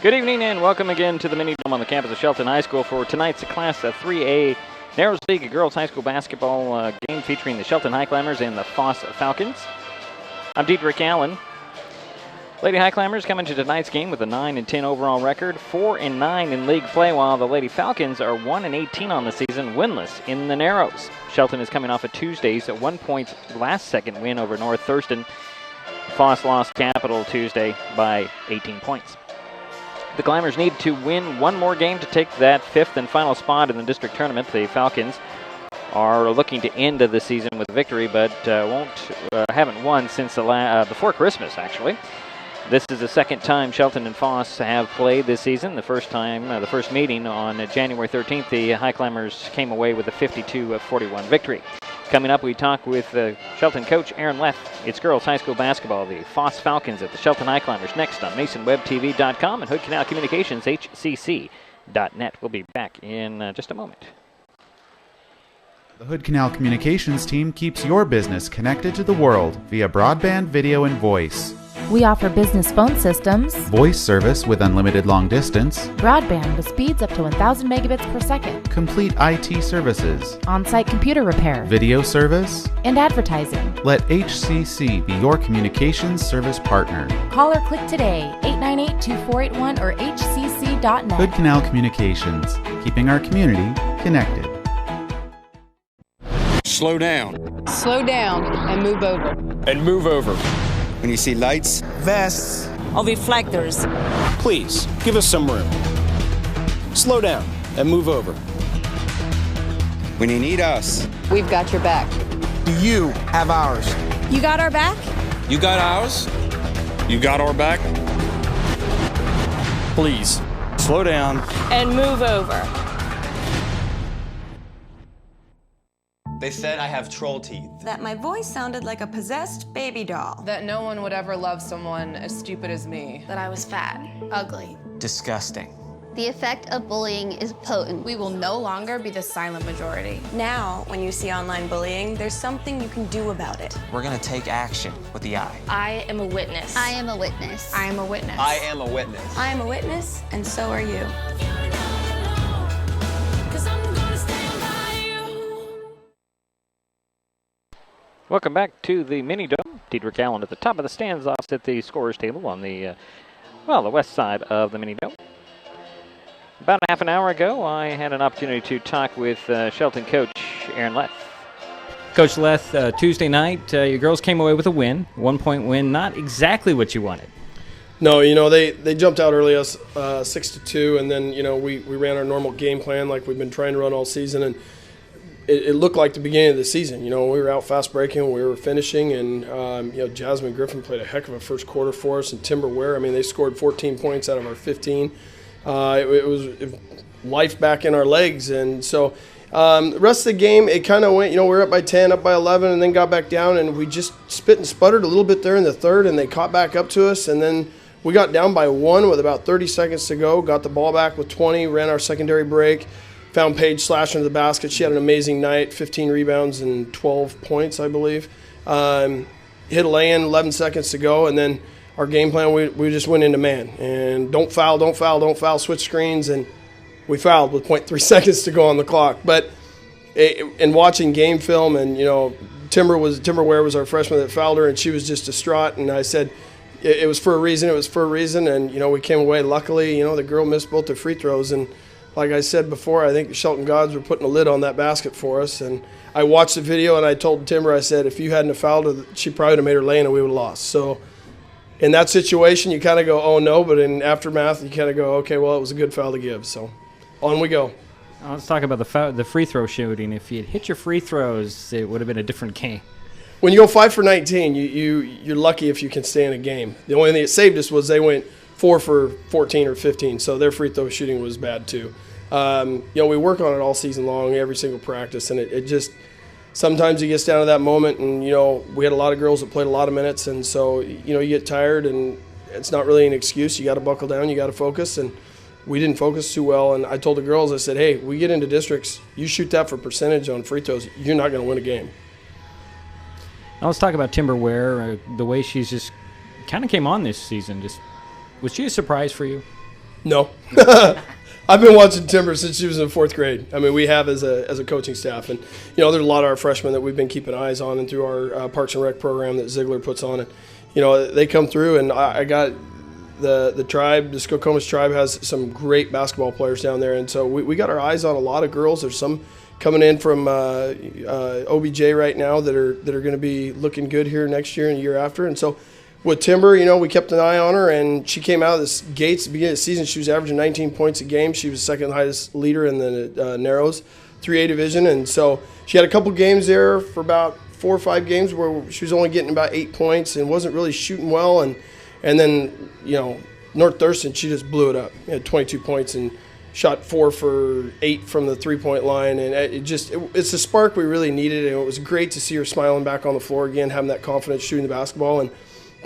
Good evening and welcome again to the Mini Dome on the campus of Shelton High School for tonight's Class 3A Narrows League Girls High School basketball game featuring the Shelton Highclimbers and the Foss Falcons. I'm Dietrich Allen. Lady Highclimbers come into tonight's game with a 9-10 overall record, 4-9 in league play, while the Lady Falcons are 1-18 on the season, winless in the Narrows. Shelton is coming off of Tuesday's 1-point last-second win over North Thurston. Foss lost Capital Tuesday by 18 points. The Climbers need to win one more game to take that fifth and final spot in the district tournament. The Falcons are looking to end the season with a victory, but haven't won since before Christmas, actually. This is the second time Shelton and Foss have played this season. The first time, the first meeting on January 13th, the Highclimbers came away with a 52-41 victory. Coming up, we talk with Shelton coach Aaron Leff. It's girls high school basketball, the Foss Falcons at the Shelton Highclimbers, next on MasonWebTV.com and Hood Canal Communications, HCC.net. We'll be back in just a moment. The Hood Canal Communications team keeps your business connected to the world via broadband, video, and voice. We offer business phone systems, voice service with unlimited long distance, broadband with speeds up to 1,000 megabits per second, complete IT services, on-site computer repair, video service, and advertising. Let HCC be your communications service partner. Call or click today, 898-2481 or hcc.net. Hood Canal Communications, keeping our community connected. Slow down. Slow down and move over. And move over. When you see lights, vests, or reflectors, please give us some room. Slow down and move over. When you need us, we've got your back. Do you have ours? You got our back? You got ours? You got our back? Please, slow down and move over. They said I have troll teeth. That my voice sounded like a possessed baby doll. That no one would ever love someone as stupid as me. That I was fat, ugly, disgusting. The effect of bullying is potent. We will no longer be the silent majority. Now, when you see online bullying, there's something you can do about it. We're gonna take action with the I. I am a witness. I am a witness. I am a witness. I am a witness. I am a witness, and so are you. Welcome back to the Mini Dome. Dietrich Allen at the top of the stands opposite the scorer's table on the west side of the Mini Dome. About half an hour ago, I had an opportunity to talk with Shelton coach Aaron Leff. Coach Leff, Tuesday night, your girls came away with a win, 1-point win, not exactly what you wanted. No, they jumped out early, us 6-2, and then we ran our normal game plan like we've been trying to run all season, and it looked like the beginning of the season. We were out fast breaking, we were finishing, and Jasmine Griffin played a heck of a first quarter for us, and Timber Ware, they scored 14 points out of our 15. It was life back in our legs, and so the rest of the game, it kind of went, we were up by 10, up by 11, and then got back down, and we just spit and sputtered a little bit there in the third, and they caught back up to us, and then we got down by 1 with about 30 seconds to go, got the ball back with 20, ran our secondary break, found Paige slashing into the basket. She had an amazing night, 15 rebounds and 12 points, I believe. Hit a lay-in, 11 seconds to go, and then our game plan, we just went into man. And don't foul, switch screens, and we fouled with 0.3 seconds to go on the clock. But in watching game film, and, Timber Ware was our freshman that fouled her, and she was just distraught, and I said, it was for a reason, and, we came away. Luckily, the girl missed both the free throws, and like I said before, I think the Shelton Gods were putting a lid on that basket for us. And I watched the video, and I told Timber, I said, if you hadn't have fouled her, she probably would have made her lay in and we would have lost. So in that situation, you kind of go, oh, no. But in aftermath, you kind of go, okay, well, it was a good foul to give. So on we go. Let's talk about the free throw shooting. If you'd hit your free throws, it would have been a different game. When you go 5 for 19, you're lucky if you can stay in a game. The only thing that saved us was they went 4 for 14 or 15, so their free throw shooting was bad too. We work on it all season long, every single practice, and it just sometimes it gets down to that moment, and we had a lot of girls that played a lot of minutes, and so you get tired, and it's not really an excuse. You got to buckle down, you got to focus, and we didn't focus too well. And I told the girls, I said, hey, we get into districts, you shoot that for percentage on free throws, you're not going to win a game. Now let's talk about Timber Ware, the way she's just kind of came on this season. Was she a surprise for you? No. I've been watching Timber since she was in 4th grade. I mean, we have as a coaching staff. And, there's a lot of our freshmen that we've been keeping eyes on and through our Parks and Rec program that Ziegler puts on. And, they come through, and I got the tribe, the Skokomis tribe has some great basketball players down there. And so we got our eyes on a lot of girls. There's some coming in from OBJ right now that are going to be looking good here next year and the year after. And so with Timber, we kept an eye on her, and she came out of the gates at the beginning of the season. She was averaging 19 points a game. She was the second highest leader in the Narrows 3A division. And so she had a couple games there for about 4 or 5 games where she was only getting about 8 points and wasn't really shooting well. And then, North Thurston, she just blew it up. She had 22 points and shot 4 for 8 from the 3-point line. And it's a spark we really needed. And it was great to see her smiling back on the floor again, having that confidence shooting the basketball. And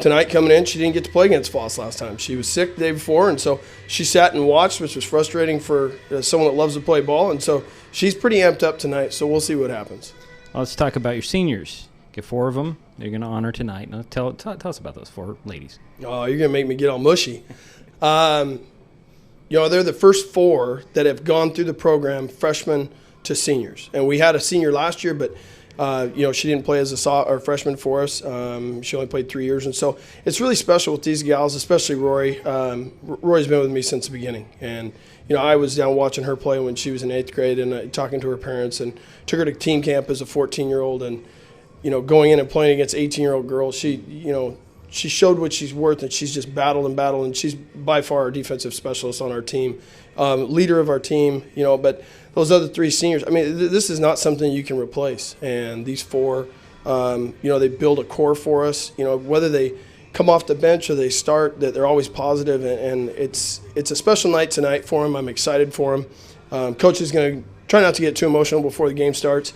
tonight coming in, she didn't get to play against Foss last time. She was sick the day before, and so she sat and watched, which was frustrating for someone that loves to play ball. And so she's pretty amped up tonight, so we'll see what happens. Well, let's talk about your seniors. Get 4 of them. They're going to honor tonight. Now, tell us about those 4 ladies. Oh, you're going to make me get all mushy. They're the first 4 that have gone through the program, freshmen to seniors. And we had a senior last year, but she didn't play as a freshman for us. She only played 3 years. And so it's really special with these gals, especially Rory. Rory's been with me since the beginning. And, I was down watching her play when she was in 8th grade and talking to her parents, and took her to team camp as a 14-year-old. And, going in and playing against 18-year-old girls, she showed what she's worth, and she's just battled, and she's by far our defensive specialist on our team, leader of our team, but those other 3 seniors, I mean, this is not something you can replace. And these 4, they build a core for us, whether they come off the bench or they start, that they're always positive, and it's a special night tonight for them. I'm excited for them. Coach is going to try not to get too emotional before the game starts.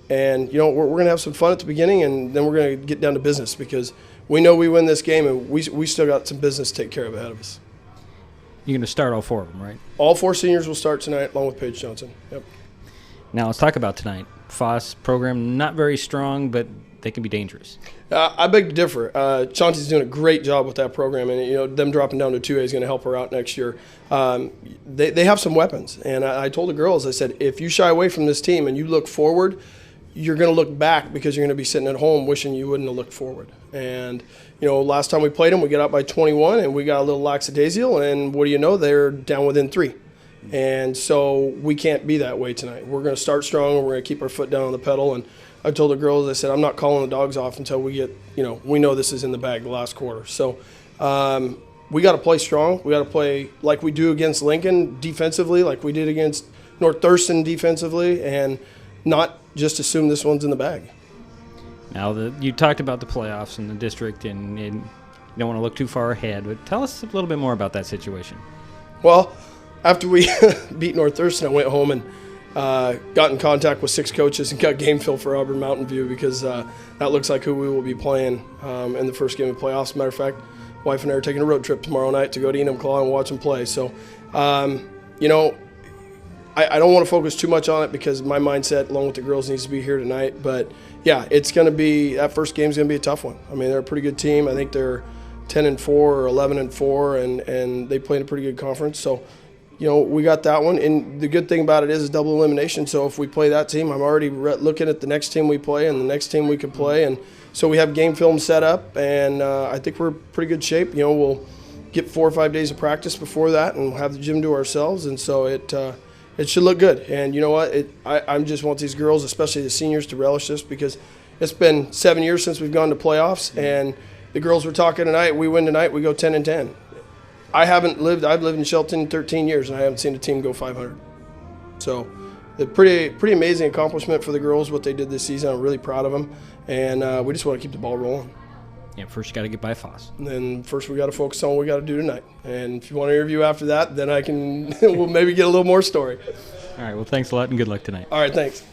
And, we're going to have some fun at the beginning, and then we're going to get down to business, because we know we win this game, and we still got some business to take care of ahead of us. You're going to start all 4 of them, right? All 4 seniors will start tonight, along with Paige Johnson. Yep. Now let's talk about tonight. Foss program, not very strong, but they can be dangerous. I beg to differ. Shanti's doing a great job with that program, and them dropping down to 2A is going to help her out next year. They have some weapons, and I told the girls, I said, if you shy away from this team and you look forward, you're going to look back, because you're going to be sitting at home wishing you wouldn't have looked forward. And, last time we played them, we got up by 21, and we got a little lackadaisical, and what do you know, they're down within 3. And so we can't be that way tonight. We're going to start strong, and we're going to keep our foot down on the pedal. And I told the girls, I said, I'm not calling the dogs off until we get, we know this is in the bag the last quarter. So we got to play strong. We got to play like we do against Lincoln defensively, like we did against North Thurston defensively, and not just assume this one's in the bag. Now, you talked about the playoffs in the district, and you don't want to look too far ahead, but tell us a little bit more about that situation. Well, after we beat North Thurston, I went home and got in contact with 6 coaches and got game fill for Auburn Mountain View, because that looks like who we will be playing in the first game of the playoffs. As a matter of fact, wife and I are taking a road trip tomorrow night to go to Enumclaw and watch them play. So, I don't want to focus too much on it, because my mindset, along with the girls, needs to be here tonight. But, yeah, it's going to be – that first game is going to be a tough one. I mean, they're a pretty good team. I think they're 10-4 or 11-4, and they play in a pretty good conference. So, we got that one. And the good thing about it is double elimination. So if we play that team, I'm already looking at the next team we play and the next team we could play. And so we have game film set up, and I think we're in pretty good shape. We'll get 4 or 5 days of practice before that, and we'll have the gym to ourselves. And so it should look good. And you know what? I just want these girls, especially the seniors, to relish this, because it's been 7 years since we've gone to playoffs, and the girls were talking tonight. We win tonight, we go 10-10. I've lived in Shelton 13 years, and I haven't seen a team go 500. So a pretty amazing accomplishment for the girls, what they did this season. I'm really proud of them, and we just want to keep the ball rolling. Yeah, first you got to get by Foss. And then first we got to focus on what we got to do tonight. And if you want to interview after that, then we'll maybe get a little more story. All right, well, thanks a lot and good luck tonight. All right, thanks.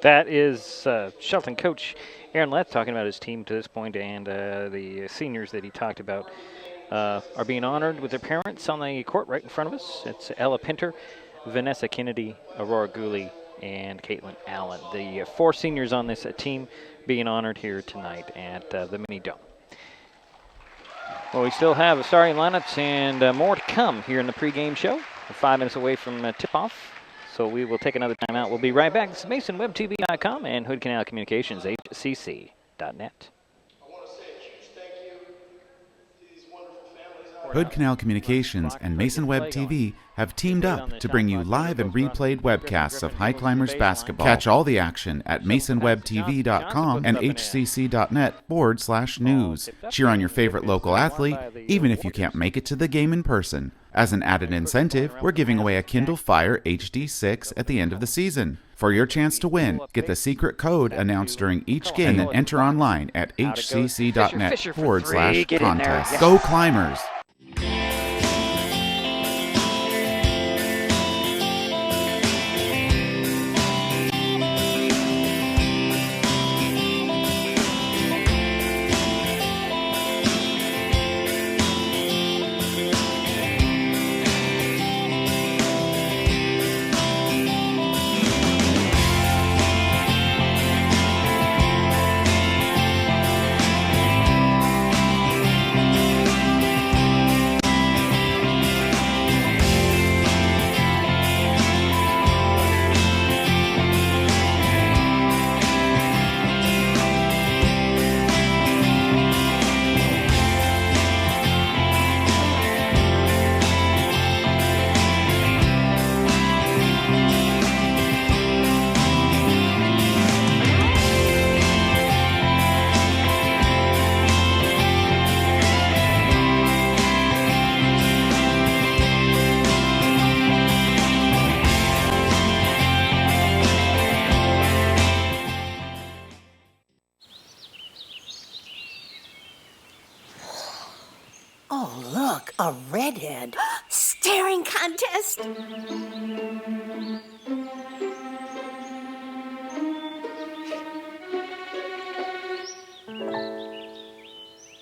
That is Shelton coach Aaron Leth talking about his team to this point, and the seniors that he talked about are being honored with their parents on the court right in front of us. It's Ella Pinter, Vanessa Kennedy, Aurora Gooley, and Caitlin Allen. The 4 seniors on this team being honored here tonight at the Mini Dome. Well, we still have starting lineups and more to come here in the pregame show. We're 5 minutes away from tip-off, so we will take another timeout. We'll be right back. This is MasonWebTV.com and Hood Canal Communications, HCC.net. Hood Canal Communications and Mason Web TV have teamed up to bring you live and replayed webcasts of Highclimbers basketball. Catch all the action at MasonWebTV.com and HCC.net/news. Cheer on your favorite local athlete, even if you can't make it to the game in person. As an added incentive, we're giving away a Kindle Fire HD6 at the end of the season. For your chance to win, get the secret code announced during each game and then enter online at HCC.net/contest. Go Climbers! A redhead. Staring contest.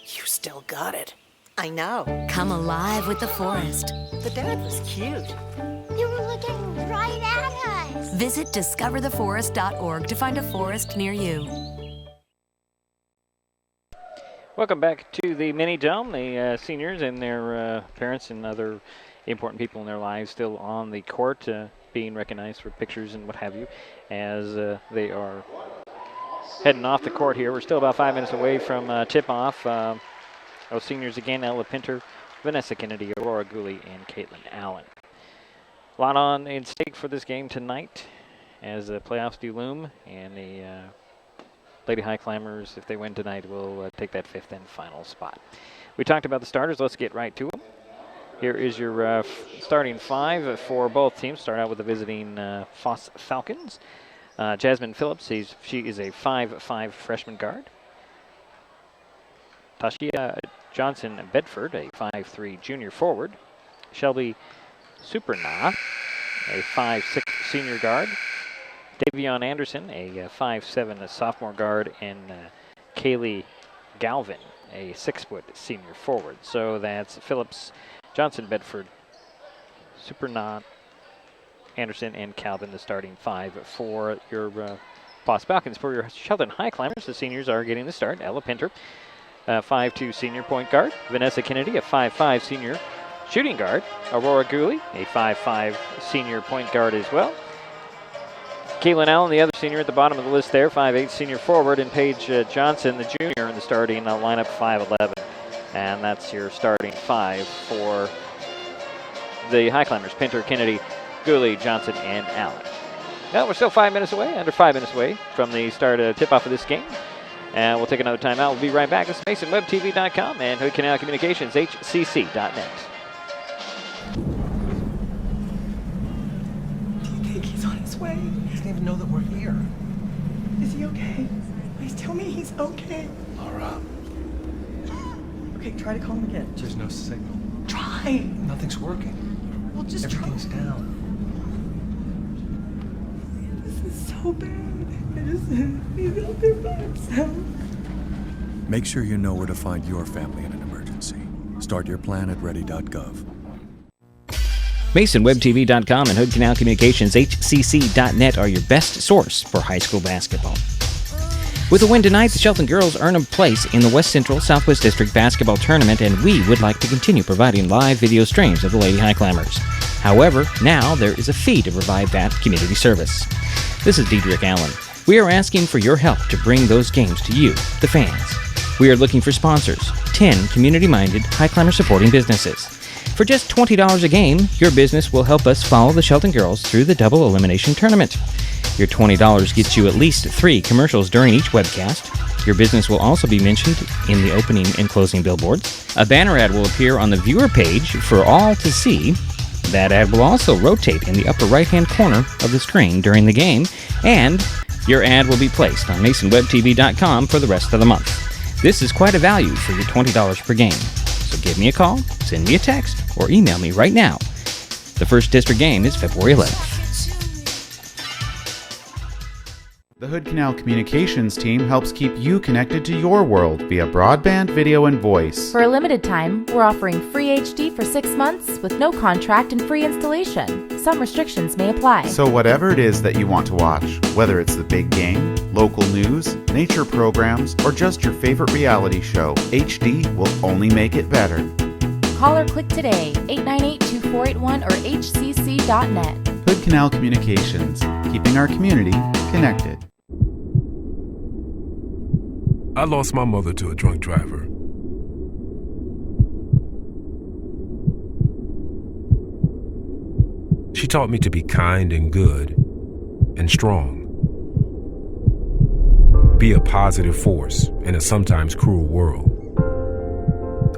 You still got it. I know. Come alive with the forest. The dad was cute. You were looking right at us. Visit discovertheforest.org to find a forest near you. Welcome back to the mini dome. The seniors and their parents and other important people in their lives still on the court, being recognized for pictures and what have you, as they are heading off the court here. We're still about 5 minutes away from tip-off. Those seniors again: Ella Pinter, Vanessa Kennedy, Aurora Gooley, and Caitlin Allen. A lot on in stake for this game tonight, as the playoffs do loom, and the Lady Highclimbers, if they win tonight, will take that fifth and final spot. We talked about the starters. Let's get right to them. Here is your starting five for both teams. Start out with the visiting Foss Falcons. Jasmine Phillips, she is a 5'5" freshman guard. Tashia Johnson Bedford, a 5'3" junior forward. Shelby Superna, a 5'6" senior guard. Davion Anderson, a 5'7" sophomore guard, and Kaylee Galvin, a 6' senior forward. So that's Phillips, Johnson, Bedford, Superna, Anderson, and Calvin, the starting five for your Foss Falcons. For your Shelton Highclimbers, the seniors are getting the start. Ella Pinter, 5'2" senior point guard. Vanessa Kennedy, a 5'5" senior shooting guard. Aurora Gooley, a 5'5" senior point guard as well. Caitlin Allen, the other senior at the bottom of the list there, 5'8" senior forward, and Paige Johnson, the junior, in the starting lineup, 5'11". And that's your starting five for the Highclimbers: Pinter, Kennedy, Gooley, Johnson, and Allen. Now we're still 5 minutes away, under 5 minutes away from the start of tip-off of this game. And we'll take another timeout. We'll be right back. This is MasonWebTV.com and Hood Canal Communications, HCC.net. He's on his way. He doesn't even know that we're here. Is he okay? Please tell me he's okay. Laura. Okay, try to call him again. There's no signal. Try. Nothing's working. Well, just Everything's try. down. This is so bad. He's out there by himself. Make sure you know where to find your family in an emergency. Start your plan at ready.gov. MasonWebTV.com and Hood Canal Communications, HCC.net are your best source for high school basketball. With a win tonight, the Shelton girls earn a place in the West Central Southwest District Basketball Tournament, and we would like to continue providing live video streams of the Lady Highclimbers. However, now there is a fee to provide that community service. This is Diedrich Allen. We are asking for your help to bring those games to you, the fans. We are looking for sponsors, 10 community-minded, high-climber-supporting businesses. For just $20 a game, your business will help us follow the Shelton girls through the double elimination tournament. Your $20 gets you at least 3 commercials during each webcast. Your business will also be mentioned in the opening and closing billboards. A banner ad will appear on the viewer page for all to see. That ad will also rotate in the upper right-hand corner of the screen during the game, and your ad will be placed on MasonWebTV.com for the rest of the month. This is quite a value for your $20 per game. So give me a call, send me a text, or email me right now. The first district game is February 11th. The Hood Canal Communications team helps keep you connected to your world via broadband, video, and voice. For a limited time, we're offering free HD for 6 months with no contract and free installation. Some restrictions may apply. So whatever it is that you want to watch, whether it's the big game, local news, nature programs, or just your favorite reality show, HD will only make it better. Call or click today, 898-2481 or hcc.net. Hood Canal Communications, keeping our community connected. I lost my mother to a drunk driver. She taught me to be kind and good and strong. Be a positive force in a sometimes cruel world.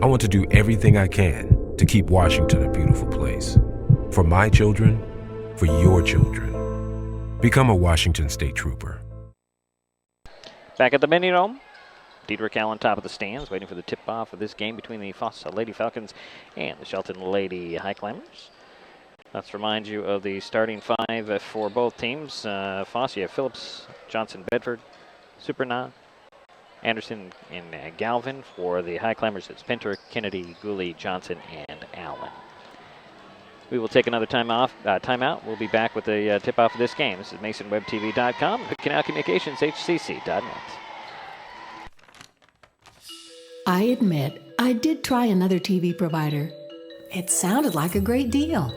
I want to do everything I can to keep Washington a beautiful place. For my children, for your children. Become a Washington State Trooper. Back at the Mini Dome, Diedrich Allen top of the stands, waiting for the tip-off of this game between the Foss Lady Falcons and the Shelton Lady Highclimbers. Let's remind you of the starting 5 for both teams. Foss, you have Phillips, Johnson, Bedford, Superna, Anderson, and Galvin. For the Highclimbers, it's Pinter, Kennedy, Gooley, Johnson, and Allen. We will take another timeout. We'll be back with the tip-off of this game. This is MasonWebTV.com, Canal Communications, HCC.net. I admit, I did try another TV provider. It sounded like a great deal,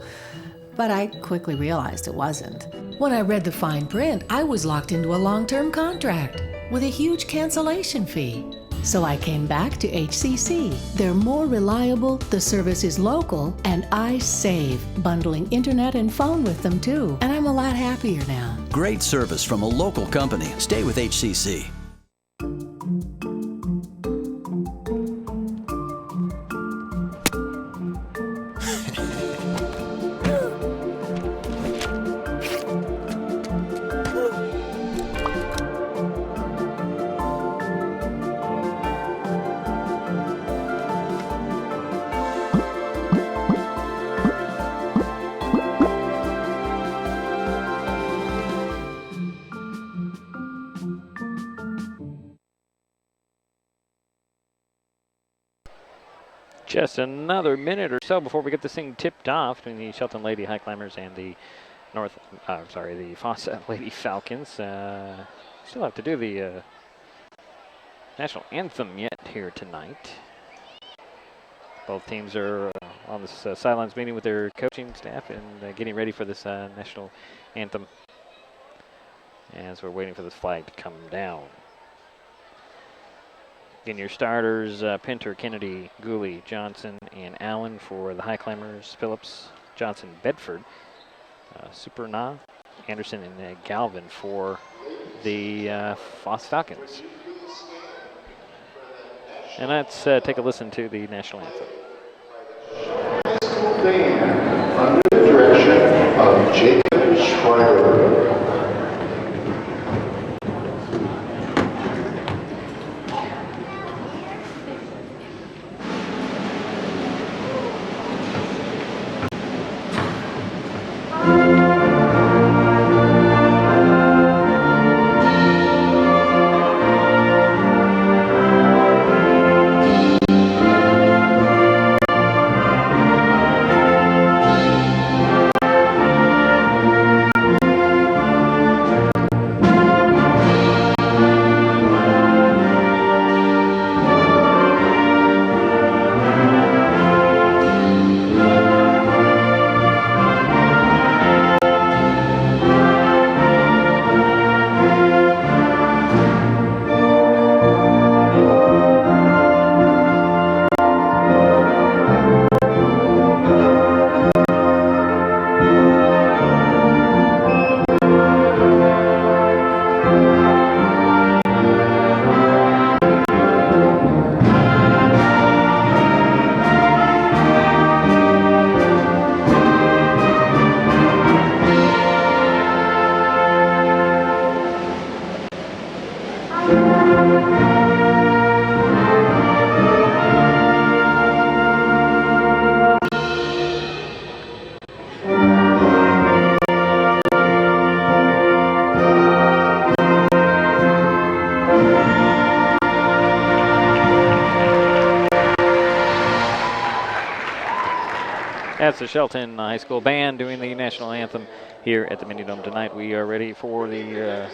but I quickly realized it wasn't. When I read the fine print, I was locked into a long-term contract with a huge cancellation fee. So I came back to HCC. They're more reliable, the service is local, and I save, bundling internet and phone with them too. And I'm a lot happier now. Great service from a local company. Stay with HCC. Just another minute or so before we get this thing tipped off between the Shelton Lady Highclimbers and the the Foss Lady Falcons. Still have to do the national anthem yet here tonight. Both teams are on the sidelines meeting with their coaching staff and getting ready for this national anthem as we're waiting for this flag to come down. Again, your starters, Pinter, Kennedy, Gooley, Johnson, and Allen. For the Highclimbers, Phillips, Johnson, Bedford, Superna, Anderson, and Galvin for the Foss Falcons. And let's take a listen to the national anthem. Under the direction of Jacob Schreiber. That's the Shelton High School Band doing the national anthem here at the Mini Dome tonight. We are ready for the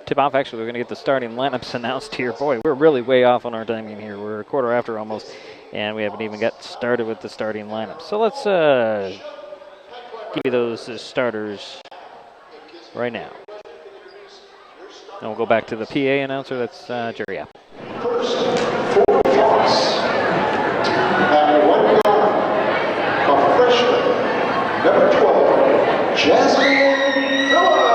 tip-off. Actually, we're going to get the starting lineups announced here. Boy, we're really way off on our timing here. We're a quarter after almost, and we haven't even got started with the starting lineups. So let's give you those starters right now. And we'll go back to the PA announcer. That's Jerry Apple. First, for Foss. At 1 yard, a freshman, number 12, Jasmine Phillips.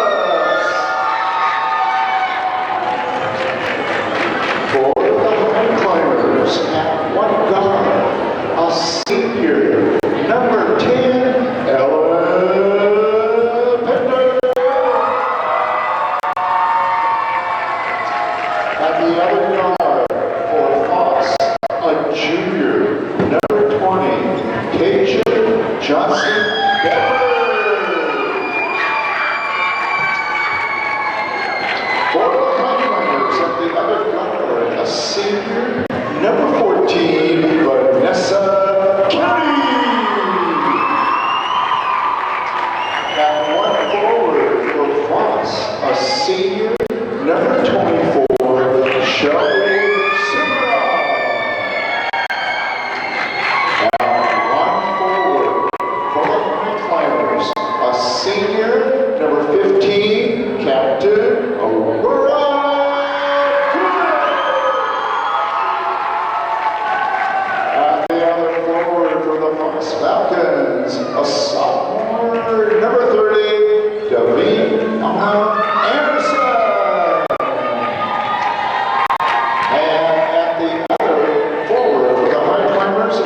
For the Highclimbers, at 1 guard, a senior, number 10, Ella. At the other guard for Foss, a junior, number 20, Tasia Johnson For the Highclimbers, at the other guard, a senior, number 14, Vanessa County. At 1 forward for Foss, a senior, number 24. Shelton. Now 1 forward for the Highclimbers, a senior, number 15, Captain Aurora. At the other forward for the Foss Falcons, a sophomore, number 30, Davina Anderson.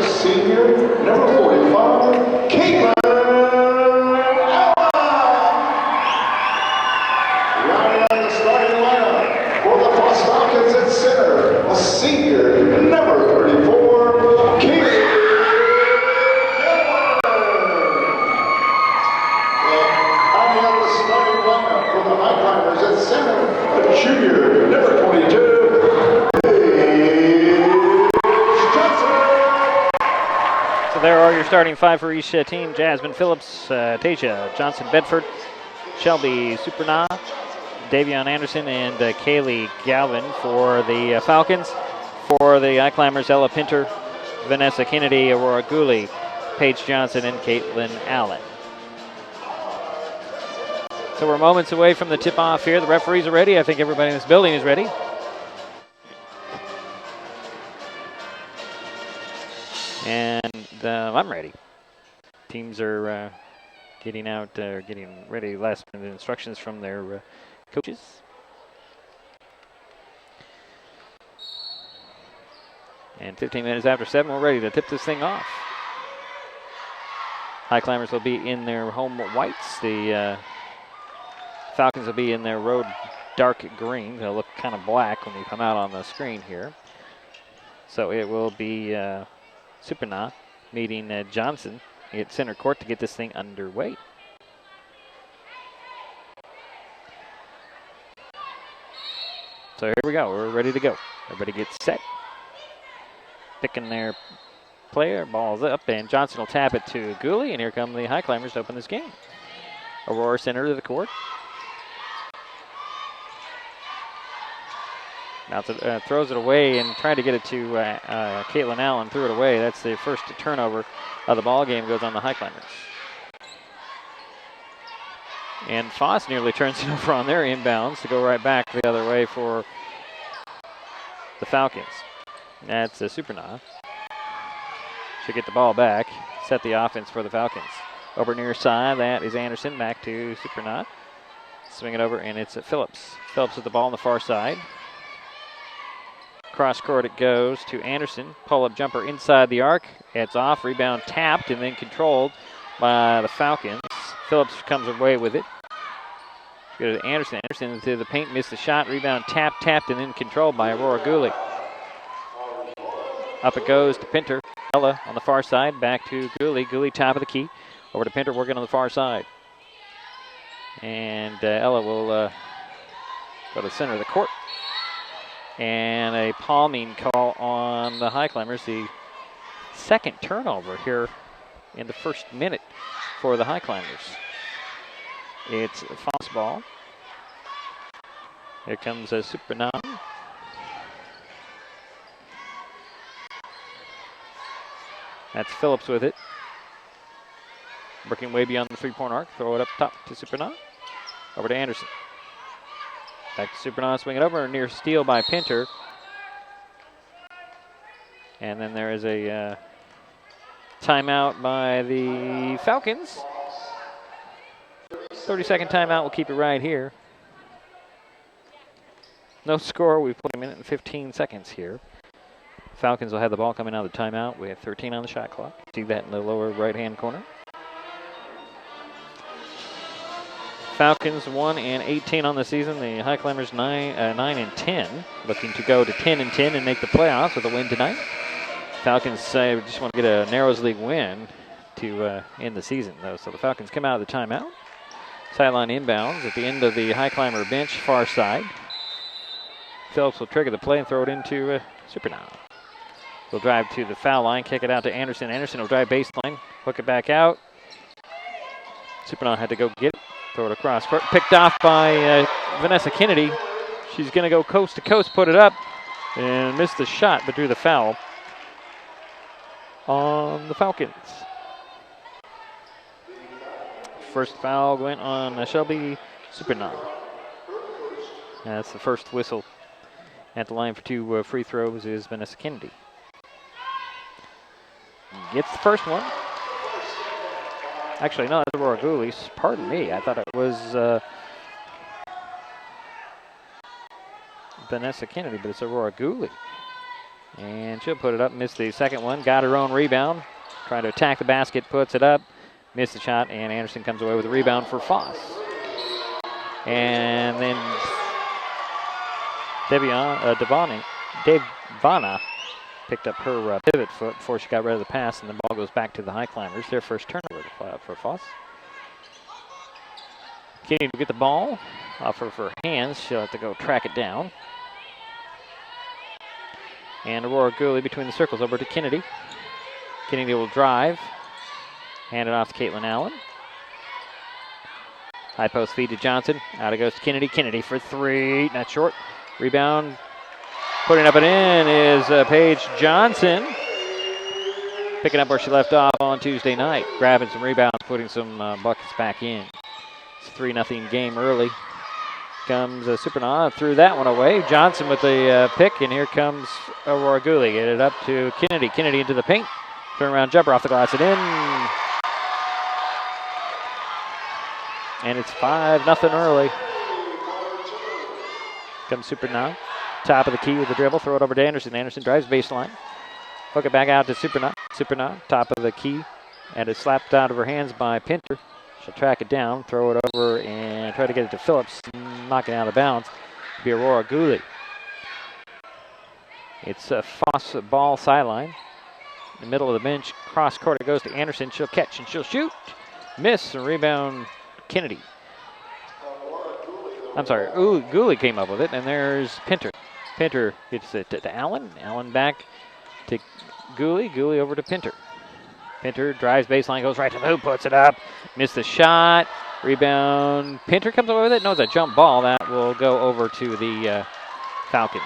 Senior, number 45, Caitlin Allen. Rounding out the starting lineup for the Foss Falcons at center, a senior, number 34, Caitlin Allen. And rounding out the starting lineup for the Highclimbers at center, a junior, number 22, there are your starting 5 for each team. Jasmine Phillips, Tasia Johnson Bedford, Shelby Superna, Davion Anderson, and Kaylee Galvin for the Falcons. For the Highclimbers, Ella Pinter, Vanessa Kennedy, Aurora Gooley, Paige Johnson, and Caitlin Allen. So we're moments away from the tip-off here. The referees are ready. I think everybody in this building is ready. And I'm ready. Teams are getting ready. Last minute instructions from their coaches. And 15 minutes after 7, we're ready to tip this thing off. Highclimbers will be in their home whites. The Falcons will be in their road dark green. They'll look kind of black when you come out on the screen here. So it will be Superna meeting Johnson at center court to get this thing underway. So here we go. We're ready to go. Everybody gets set. Picking their player. Ball's up, and Johnson will tap it to Gooley, and here come the Highclimbers to open this game. Aurora center to the court. Now throws it away and tried to get it to Caitlin Allen. Threw it away. That's the first turnover of the ball game. Goes on the Highclimbers. And Foss nearly turns it over on their inbounds to go right back the other way for the Falcons. That's Superna. Should get the ball back. Set the offense for the Falcons. Over near side. That is Anderson. Back to Superna. Swing it over, and it's Phillips. Phillips with the ball on the far side. Cross court it goes to Anderson. Pull-up jumper inside the arc. It's off. Rebound tapped and then controlled by the Falcons. Phillips comes away with it. Go to Anderson. Anderson into the paint. Missed the shot. Rebound tapped, and then controlled by Aurora Gooley. Up it goes to Pinter. Ella on the far side. Back to Gooley. Gooley top of the key. Over to Pinter working on the far side. And Ella will go to the center of the court. And a palming call on the Highclimbers. The second turnover here in the first minute for the Highclimbers. It's Foss ball. Here comes a Super 9. That's Phillips with it. Working way beyond the three-point arc. Throw it up top to Super 9. Over to Anderson. Back to Super 9, swing it over. Near steal by Pinter. And then there is a timeout by the Falcons. 30-second timeout. We'll keep it right here. No score. We've played a minute and 15 seconds here. Falcons will have the ball coming out of the timeout. We have 13 on the shot clock. See that in the lower right-hand corner. Falcons 1-18 on the season. The Highclimbers 9-10, looking to go to 10-10 and make the playoffs with a win tonight. Falcons say we just want to get a Narrows League win to end the season, though. So the Falcons come out of the timeout. Sideline inbounds at the end of the Highclimber bench, far side. Phillips will trigger the play and throw it into Super 9. He'll drive to the foul line, kick it out to Anderson. Anderson will drive baseline, hook it back out. Super 9 had to go get it, throw it across court. Picked off by Vanessa Kennedy. She's going to go coast to coast, put it up, and missed the shot, but drew the foul on the Falcons. First foul went on Shelby Super 9. That's the first whistle. At the line for two free throws is Vanessa Kennedy. Gets the first one. Actually, no, that's Aurora Gooley. Pardon me. I thought it was Vanessa Kennedy, but it's Aurora Gooley. And she'll put it up, missed the second one, got her own rebound. Trying to attack the basket, puts it up, missed the shot, and Anderson comes away with a rebound for Foss. And then Devana picked up her pivot foot before she got rid of the pass, and the ball goes back to the Highclimbers. Their first turnover for Foss. Kennedy will get the ball off of her hands. She'll have to go track it down. And Aurora Gooley between the circles over to Kennedy. Kennedy will drive. Hand it off to Caitlin Allen. High post feed to Johnson. Out it goes to Kennedy. Kennedy for three. Not short. Rebound. Putting up and in is Paige Johnson. Picking up where she left off on Tuesday night. Grabbing some rebounds, putting some buckets back in. It's a 3-0 game early. Comes Super 9, threw that one away. Johnson with the pick, and here comes Aurora Gooley. Get it up to Kennedy. Kennedy into the paint. Turnaround jumper off the glass and in. And it's 5-0 early. Comes Super 9. Top of the key with the dribble. Throw it over to Anderson. Anderson drives baseline. Hook it back out to Super 9. Super 9, top of the key. And it's slapped out of her hands by Pinter. She'll track it down, throw it over, and try to get it to Phillips. Knocking out of bounds. It'll be Aurora Gooley. It's a Foss ball sideline. In the middle of the bench, cross court, it goes to Anderson. She'll catch and she'll shoot. Miss, and rebound Kennedy. I'm sorry, Gooley came up with it, and there's Pinter. Pinter gets it to Allen. Allen back to Gooley. Gooley over to Pinter. Pinter drives baseline, goes right to the hoop, puts it up. Missed the shot. Rebound. Pinter comes away with it. No, it's a jump ball. That will go over to the Falcons.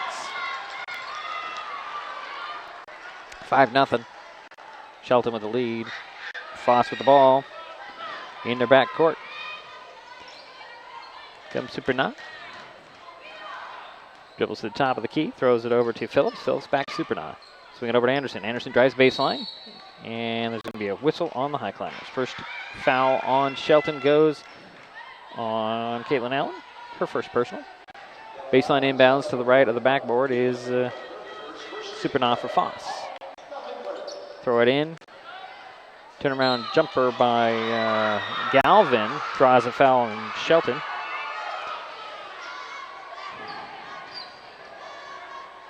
5-0. Shelton with the lead. Foss with the ball. In their back court. Comes Super 9. Dribbles to the top of the key. Throws it over to Phillips. Phillips back to Super 9. Swing it over to Anderson. Anderson drives baseline. And there's going to be a whistle on the Highclimbers. First foul on Shelton goes on Caitlin Allen. Her first personal. Baseline inbounds to the right of the backboard is Super 9 for Foss. Throw it in. Turnaround jumper by Galvin. Draws a foul on Shelton.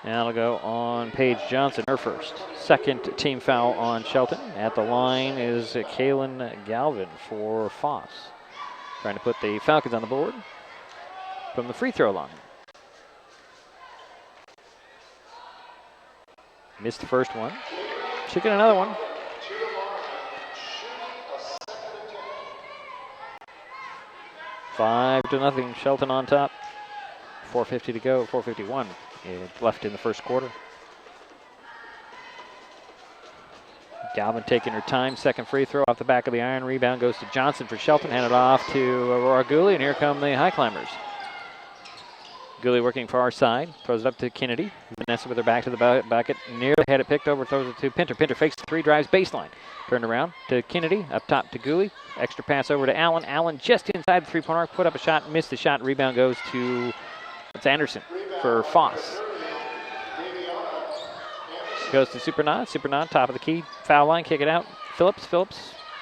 Now it'll go on Paige Johnson, her first. Second team foul on Shelton. At the line is Kaylin Galvin for Foss. Trying to put the Falcons on the board from the free throw line. Missed the first one. Should get another one. 5-0. Shelton on top. 4:50 to go. 4:51 left in the first quarter. Galvin taking her time. Second free throw off the back of the iron. Rebound goes to Johnson for Shelton. Handed off to Aurora Gooley, and here come the Highclimbers. Gooley working far side. Throws it up to Kennedy. Vanessa with her back to the bucket. Nearly had it picked over. Throws it to Pinter. Pinter fakes the three, drives baseline. Turned around to Kennedy. Up top to Gooley. Extra pass over to Allen. Allen just inside the three-point arc. Put up a shot. Missed the shot. Rebound goes to Anderson for Foss. Goes to Supernod. Supernod, top of the key. Foul line, kick it out. Phillips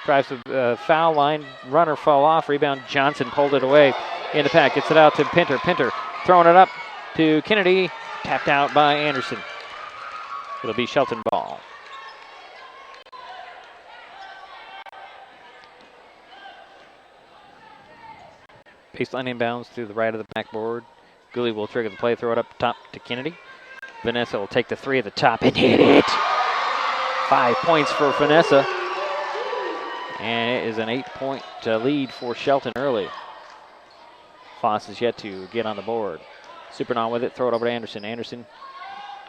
drives the foul line. Runner fall off. Rebound, Johnson pulled it away in the pack. Gets it out to Pinter. Pinter throwing it up to Kennedy. Tapped out by Anderson. It'll be Shelton ball. Baseline inbounds to the right of the backboard. Gooley will trigger the play, throw it up top to Kennedy. Vanessa will take the three at the top and hit it. 5 points for Vanessa. And it is an 8-point lead for Shelton early. Foss is yet to get on the board. Supernon with it, throw it over to Anderson. Anderson,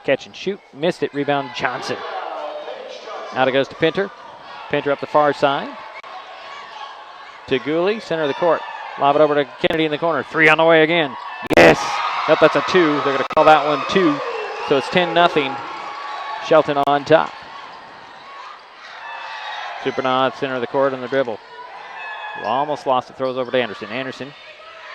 catch and shoot, missed it, rebound Johnson. Out it goes to Pinter. Pinter up the far side. To Gooley, center of the court. Lob it over to Kennedy in the corner. Three on the way again. Yes! Nope, that's a 2. They're going to call that one 2. So it's 10-0. Shelton on top. Supernod, center of the court on the dribble. Almost lost it, throws over to Anderson. Anderson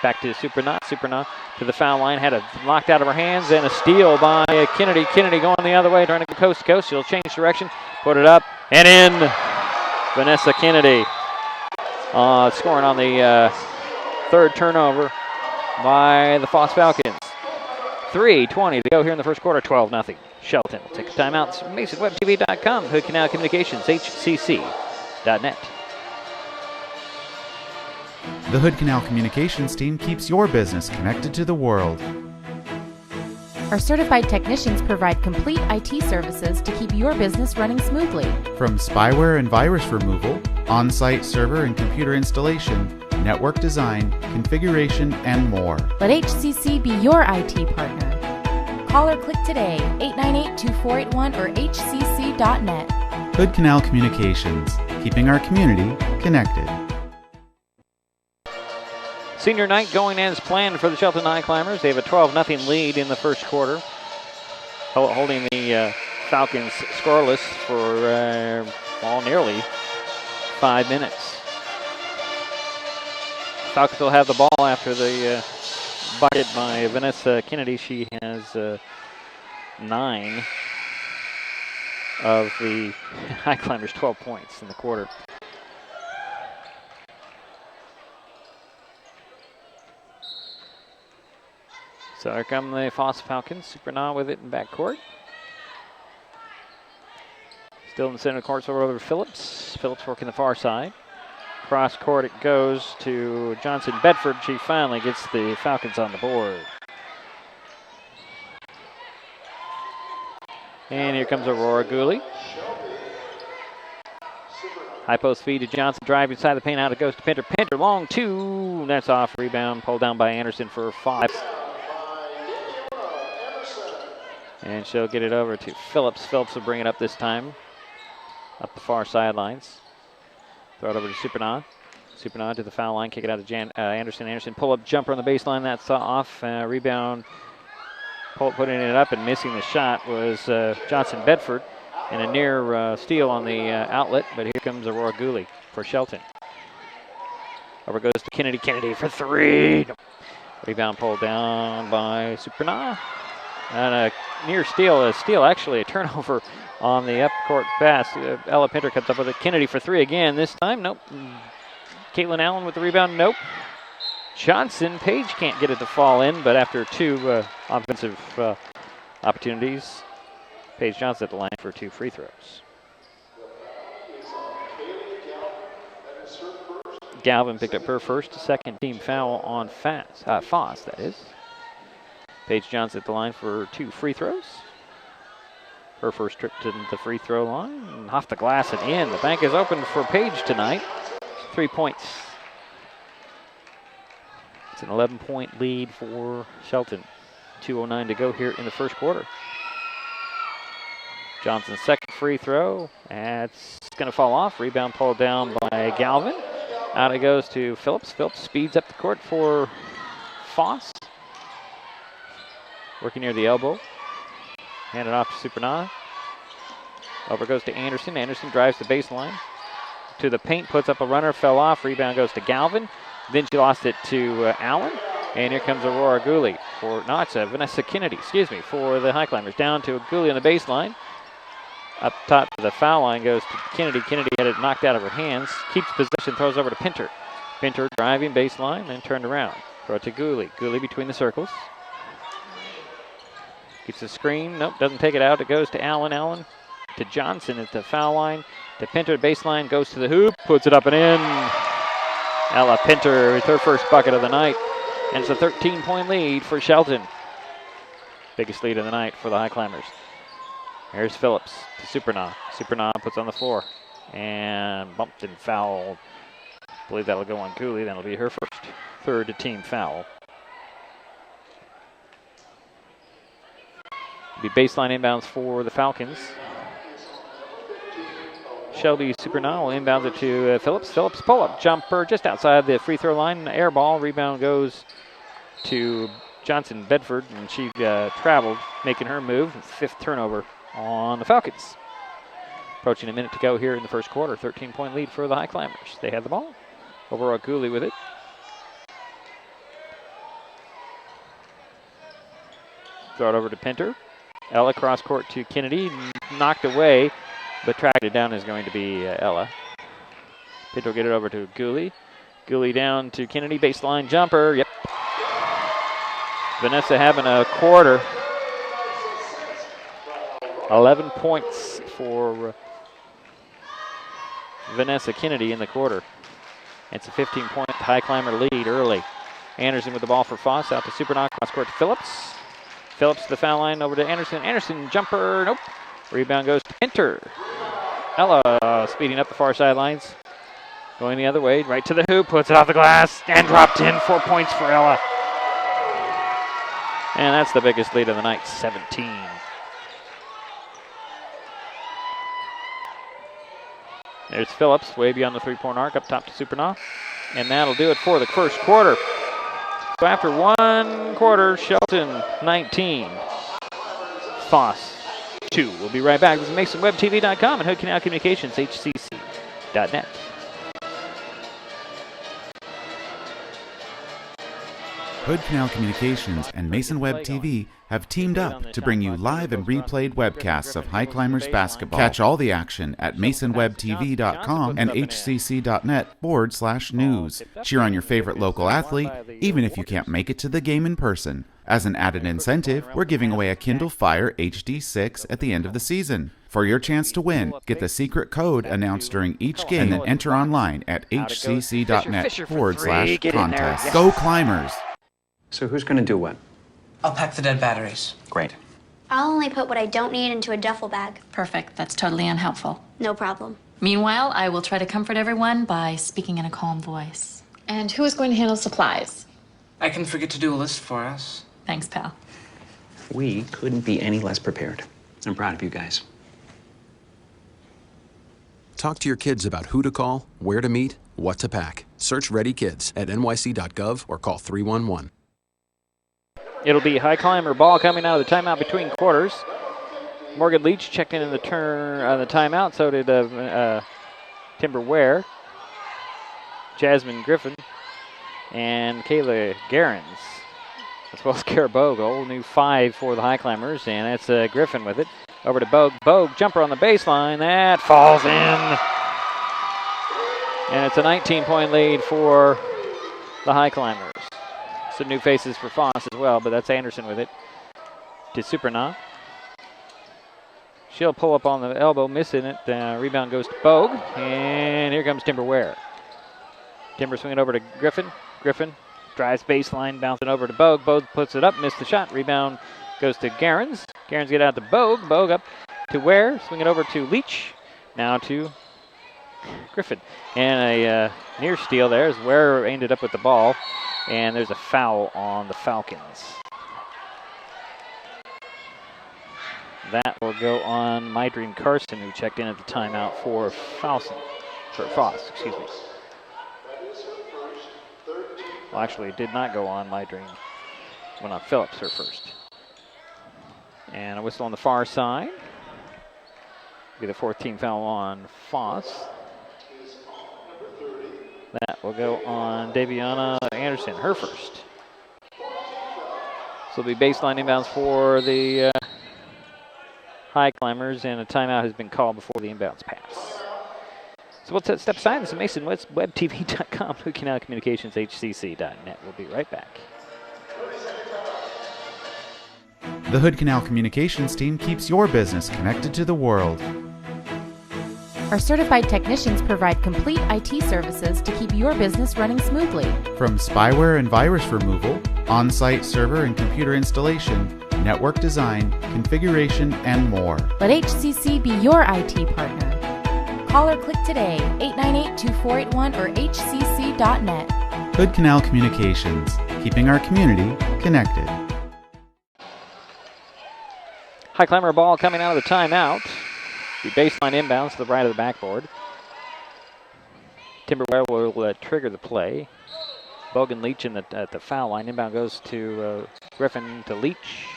back to Supernod. Supernod to the foul line. Had it knocked out of her hands and a steal by Kennedy. Kennedy going the other way, trying to go coast to coast. She'll change direction, put it up, and in. Vanessa Kennedy scoring on the third turnover by the Foss Falcons. 3:20 to go here in the first quarter, 12-0. Shelton will take a timeout. MasonWebTV.com, Hood Canal Communications, HCC.net. The Hood Canal Communications team keeps your business connected to the world. Our certified technicians provide complete IT services to keep your business running smoothly. From spyware and virus removal, on-site server and computer installation, network design, configuration, and more. Let HCC be your IT partner. Call or click today, 898-2481 or hcc.net. Hood Canal Communications, keeping our community connected. Senior night going as planned for the Shelton Highclimbers. They have a 12-0 lead in the first quarter, holding the Falcons scoreless for nearly 5 minutes. Falcons will have the ball after the bucket by Vanessa Kennedy. She has 9 of the Highclimbers' 12 points in the quarter. So here come the Foss Falcons. Supernaw with it in backcourt. Still in the center of the court, so over to Phillips. Phillips working the far side. Cross court it goes to Johnson Bedford. She finally gets the Falcons on the board. And here comes Aurora Gooley. High post feed to Johnson. Drive inside the paint. Out it goes to Pinter. Pinter long 2. That's off. Rebound pulled down by Anderson for 5. And she'll get it over to Phillips. Phillips will bring it up this time. Up the far sidelines. Throw it over to Supernod. Supernod to the foul line. Kick it out to Anderson. Anderson pull up jumper on the baseline. That's off. Rebound. Putting it up and missing the shot was Johnson Bedford. And a near steal on the outlet. But here comes Aurora Gooley for Shelton. Over goes to Kennedy. Kennedy for 3. Rebound pulled down by Supernod. And a near steal. Actually a turnover on the up court pass. Ella Pinter comes up with it. Kennedy for 3 again. This time, nope. Caitlin Allen with the rebound, nope. Johnson, Page can't get it to fall in, but after 2 offensive opportunities, Paige Johnson at the line for 2 free throws. Galvin picked up her first, second team foul on Foss, that is. Paige Johnson at the line for 2 free throws. Her first trip to the free throw line. And off the glass and in. The bank is open for Paige tonight. 3 points. It's an 11-point lead for Shelton. 2:09 to go here in the first quarter. Johnson's second free throw. It's going to fall off. Rebound pulled down by Galvin. Out it goes to Phillips. Phillips speeds up the court for Foss. Working near the elbow. Handed off to Supernana. Over goes to Anderson. Anderson drives the baseline. To the paint, puts up a runner, fell off. Rebound goes to Galvin. Then she lost it to Allen. And here comes Aurora Gooley. Vanessa Kennedy, for the Highclimbers. Down to Gooley on the baseline. Up top to the foul line goes to Kennedy. Kennedy had it knocked out of her hands. Keeps possession, throws over to Pinter. Pinter driving baseline, then turned around. Throw it to Gooley. Gooley between the circles. Gets the screen. Nope, doesn't take it out. It goes to Allen. Allen to Johnson at the foul line. To Pinter, baseline, goes to the hoop. Puts it up and in. Ella Pinter with her first bucket of the night. And it's a 13-point lead for Shelton. Biggest lead of the night for the Highclimbers. Here's Phillips to Supernaw. Supernaw puts on the floor and bumped and fouled. I believe that'll go on Cooley. That'll be her first third team foul. It'll be baseline inbounds for the Falcons. Shelby Supernaw will inbound it to Phillips. Phillips pull-up jumper just outside the free throw line. Air ball. Rebound goes to Johnson Bedford, and she traveled, making her move. Fifth turnover on the Falcons. Approaching a minute to go here in the first quarter. 13-point lead for the Highclimbers. They have the ball. Aurora Gooley with it. Throw it over to Pinter. Ella cross court to Kennedy. Knocked away, but tracked it down is going to be Ella. Pinter will get it over to Gooley. Gooley down to Kennedy. Baseline jumper. Yep. Vanessa having a quarter. 11 points for Vanessa Kennedy in the quarter. It's a 15-point Highclimber lead early. Anderson with the ball for Foss. Out to Supernaw. Cross court to Phillips. Phillips to the foul line. Over to Anderson. Anderson jumper. Nope. Rebound goes to Pinter. Ella speeding up the far sidelines. Going the other way. Right to the hoop. Puts it off the glass. And dropped in. 4 points for Ella. And that's the biggest lead of the night. 17. There's Phillips, way beyond the three-point arc, up top to Supernaw. And that'll do it for the first quarter. So after one quarter, Shelton 19, Foss 2. We'll be right back. This is MasonWebTV.com and Hood Canal Communications, HCC.net. Hood Canal Communications and Mason Web TV have teamed up to bring you live and replayed webcasts of Highclimbers basketball. Catch all the action at MasonWebTV.com and HCC.net/news. Cheer on your favorite local athlete, even if you can't make it to the game in person. As an added incentive, we're giving away a Kindle Fire HD6 at the end of the season. For your chance to win, get the secret code announced during each game and then enter online at HCC.net/contest. Go Climbers! So who's going to do what? I'll pack the dead batteries. Great. I'll only put what I don't need into a duffel bag. Perfect. That's totally unhelpful. No problem. Meanwhile, I will try to comfort everyone by speaking in a calm voice. And who is going to handle supplies? I can forget to do a list for us. Thanks, pal. We couldn't be any less prepared. I'm proud of you guys. Talk to your kids about who to call, where to meet, what to pack. Search Ready Kids at nyc.gov or call 311. It'll be Highclimber ball coming out of the timeout between quarters. Morgan Leach checked in the timeout. So did Timber Ware, Jasmine Griffin, and Kayla Garens, as well as Kara Bogue. Old new 5 for the Highclimbers, and that's Griffin with it. Over to Bogue. Bogue jumper on the baseline. That falls in. And it's a 19-point lead for the Highclimbers. Some new faces for Foss as well, but that's Anderson with it. To Supernaw. She'll pull up on the elbow, missing it. Rebound goes to Bogue, and here comes Timber Ware. Timber swinging over to Griffin. Griffin drives baseline, bouncing over to Bogue. Bogue puts it up, missed the shot. Rebound goes to Garens. Garens get out to Bogue. Bogue up to Ware, swing it over to Leach. Now to Griffin. And a near steal there as Ware ended up with the ball. And there's a foul on the Falcons. That will go on My Dream Carson, who checked in at the timeout for Foss. Excuse me. Well, actually, it did not go on My Dream. Went on Phillips, her first. And a whistle on the far side. Be the 4th team foul on Foss. That will go on Daviana Anderson, her first. So it'll be baseline inbounds for the Highclimbers, and a timeout has been called before the inbounds pass. So we'll step aside. This is Mason West, WebTV.com, Hood Canal Communications, HCC.net. We'll be right back. The Hood Canal Communications team keeps your business connected to the world. Our certified technicians provide complete IT services to keep your business running smoothly. From spyware and virus removal, on-site server and computer installation, network design, configuration, and more. Let HCC be your IT partner. Call or click today, 898-2481 or hcc.net. Hood Canal Communications, keeping our community connected. Highclimber ball coming out of the timeout. The baseline inbounds to the right of the backboard. Timberware will trigger the play. Bogan Leach at the foul line. Inbound goes to Griffin to Leach.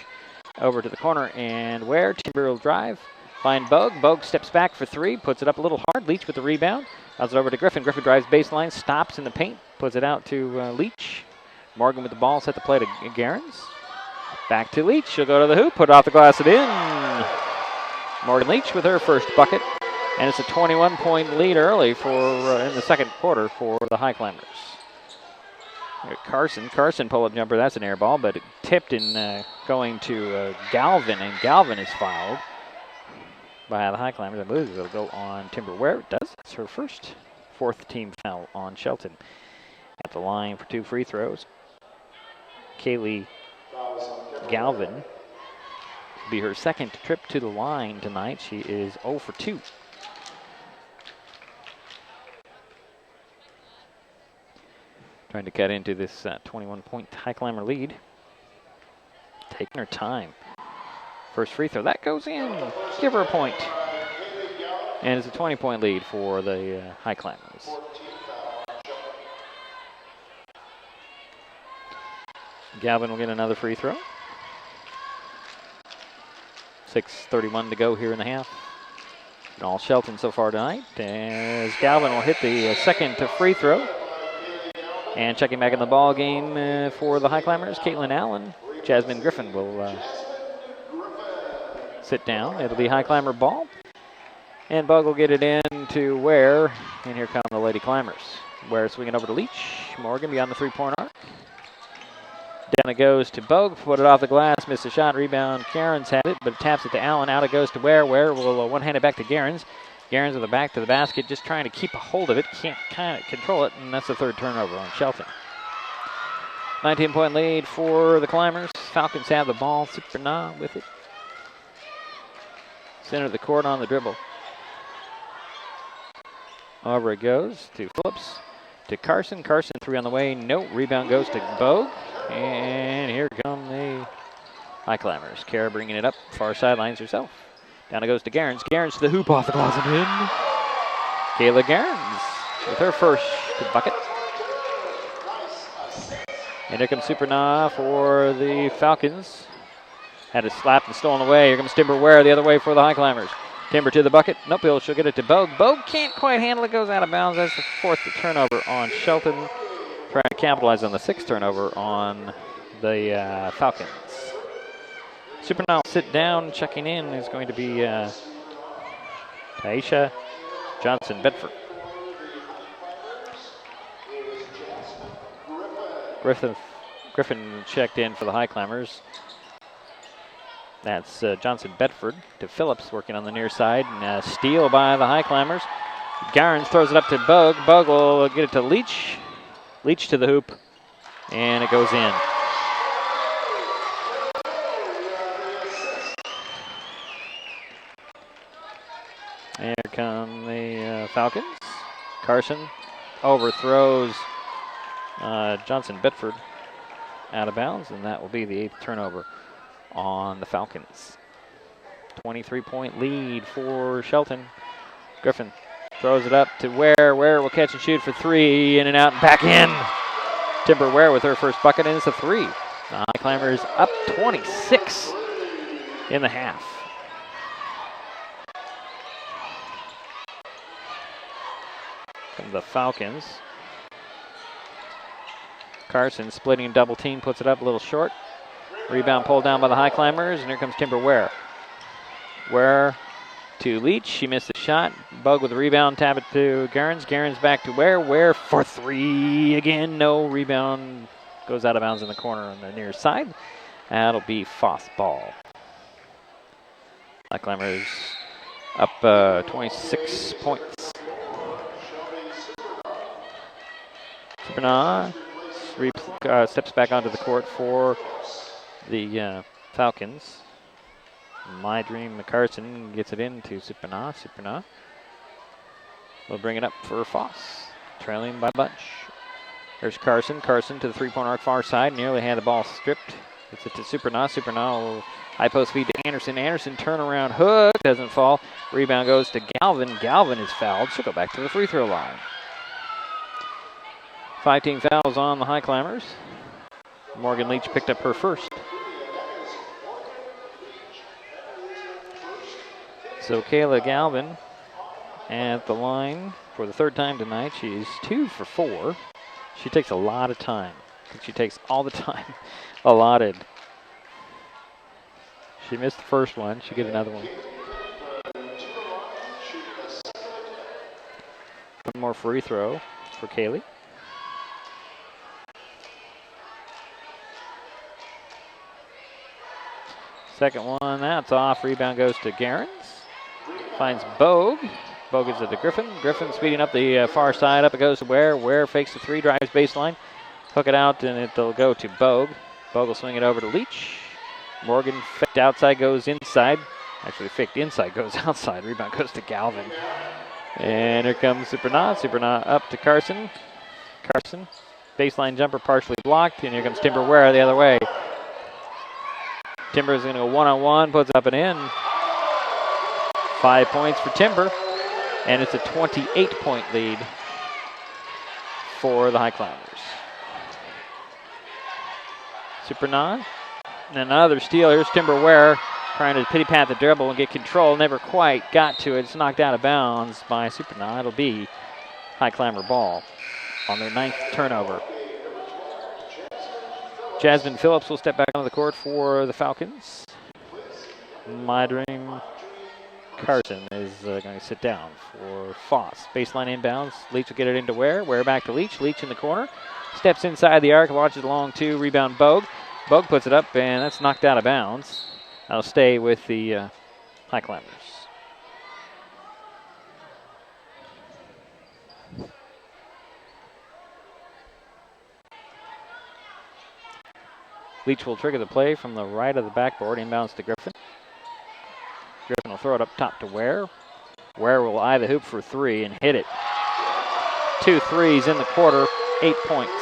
Over to the corner, and Ware. Timber will drive. Find Bogue. Bogue steps back for 3. Puts it up a little hard. Leach with the rebound. Bounces it over to Griffin. Griffin drives baseline. Stops in the paint. Puts it out to Leach. Morgan with the ball. Set the play to Garens. Back to Leach. She'll go to the hoop. Put it off the glass and in. Morgan Leach with her first bucket. And it's a 21-point lead early for in the second quarter for the Highclimbers. Carson pull-up jumper. That's an air ball, but it tipped in going to Galvin, and Galvin is fouled by the Highclimbers. I believe it'll go on Timberware. It does. It's her first 4th team foul on Shelton. At the line for 2 free throws. Kaylee Galvin will be her second trip to the line tonight. She is 0 for 2. Trying to cut into this 21-point Highclimber lead. Taking her time. First free throw. That goes in. Give her a point. And it's a 20-point lead for the Highclimbers. Galvin will get another free throw. 6:31 to go here in the half. And all Shelton so far tonight. As Galvin will hit the second free throw. And checking back in the ball game for the Highclimbers, Caitlin Allen. Jasmine Griffin will sit down. It'll be Highclimber ball. And Bug will get it in to Ware. And here come the Lady Climbers. Ware swinging over to Leach. Morgan beyond the 3-point arc. Down it goes to Bogue. Put it off the glass. Missed a shot. Rebound. Karen's had it, but taps it to Allen. Out it goes to Ware. Ware will one-hand it back to Garens. Garens with the back to the basket, just trying to keep a hold of it. Can't kind of control it, and that's the 3rd turnover on Shelton. 19-point lead for the Climbers. Falcons have the ball. Super Nah with it. Center of the court on the dribble. Over it goes to Phillips. To Carson. Carson 3 on the way. No. Rebound goes to Bogue. And here come the Highclimbers. Kara bringing it up. Far sidelines herself. Down it goes to Garens. Garens to the hoop off the glass and in. Kayla Garens with her first bucket. And here comes Super Nah for the Falcons. Had it slapped and stolen away. Here comes Timber Ware the other way for the Highclimbers. Timber to the bucket. Nope, she'll get it to Bogue. Bogue can't quite handle it. Goes out of bounds. That's the 4th turnover on Shelton. Trying to capitalize on the 6th turnover on the Falcons. Super Nah will sit down. Checking in is going to be Taisha Johnson-Bedford. Griffin checked in for the Highclimbers. That's Johnson-Bedford to Phillips working on the near side. And steal by the Highclimbers. Garens throws it up to Bogue. Bogue will get it to Leach. Leach to the hoop. And it goes in. And here come the Falcons. Carson overthrows Johnson Bedford out of bounds, and that will be the 8th turnover on the Falcons. 23-point lead for Shelton. Griffin throws it up to Ware. Ware will catch and shoot for 3, in and out and back in. Timber Ware with her first bucket, and it's a 3. The Highclimbers up 26 in the half. From the Falcons. Carson splitting double team, puts it up a little short. Rebound pulled down by the Highclimbers, and here comes Timber Ware. Ware to Leach. She missed the shot. Bug with the rebound, tap it to Garens. Garens back to Ware. Ware for 3 again. No rebound. Goes out of bounds in the corner on the near side. That'll be Foss ball. Highclimbers up 26 points. Supernah steps back onto the court for the Falcons. My Dream Carson gets it into Supernah. Supernah will bring it up for Foss, trailing by a bunch. There's Carson. Carson to the three-point arc far side. Nearly had the ball stripped. Gets it to Supernah. Supernah will high post feed to Anderson. Anderson turnaround hook. Doesn't fall. Rebound goes to Galvin. Galvin is fouled. She'll go back to the free throw line. 5 team fouls on the Highclimbers. Morgan Leach picked up her first. So Kayla Galvin at the line for the 3rd time tonight. She's 2 for 4. She takes a lot of time. I think she takes all the time allotted. She missed the first one. She'll get another one. One more free throw for Kaylee. Second one, that's off. Rebound goes to Garens. Finds Bogue. Bogue gives it to Griffin. Griffin speeding up the far side. Up it goes to Ware. Ware fakes the 3, drives baseline. Hook it out, and it'll go to Bogue. Bogue will swing it over to Leach. Morgan faked outside, goes inside. Actually, faked inside, goes outside. Rebound goes to Galvin. And here comes Supernah. Supernah up to Carson. Carson, baseline jumper partially blocked, and here comes Timber Ware the other way. Timber is going to go one-on-one, puts up and in. 5 points for Timber, and it's a 28-point lead for the Highclimbers. Supernah, and another steal. Here's Timber Ware trying to pity-pat the dribble and get control. Never quite got to it. It's knocked out of bounds by Supernah. It'll be Highclimber ball on their 9th turnover. Jasmine Phillips will step back onto the court for the Falcons. My Dream Carson is going to sit down for Foss. Baseline inbounds. Leach will get it into Ware. Ware back to Leach. Leach in the corner. Steps inside the arc. Launches along 2. Rebound Bogue. Bogue puts it up, and that's knocked out of bounds. That'll stay with the Highclimbers. Leach will trigger the play from the right of the backboard. Inbounds to Griffin. Griffin will throw it up top to Ware. Ware will eye the hoop for 3 and hit it. 2 threes in the quarter, 8 points.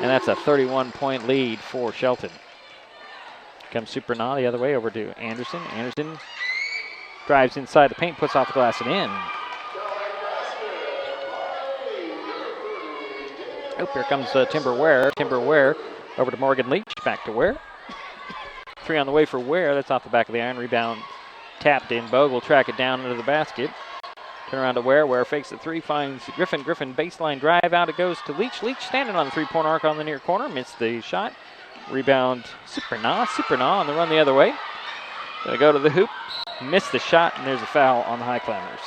And that's a 31-point lead for Shelton. Comes Supernah the other way over to Anderson. Anderson drives inside the paint, puts off the glass and in. Oh, here comes Timber Ware. Timber Ware over to Morgan Leach. Back to Ware. 3 on the way for Ware. That's off the back of the iron. Rebound tapped in. Bogue will track it down into the basket. Turn around to Ware. Ware fakes the 3. Finds Griffin. Griffin baseline drive. Out it goes to Leach. Leach standing on the 3-point arc on the near corner. Missed the shot. Rebound Supernah. Supernah on the run the other way. Gonna go to the hoop. Missed the shot, and there's a foul on the Highclimbers.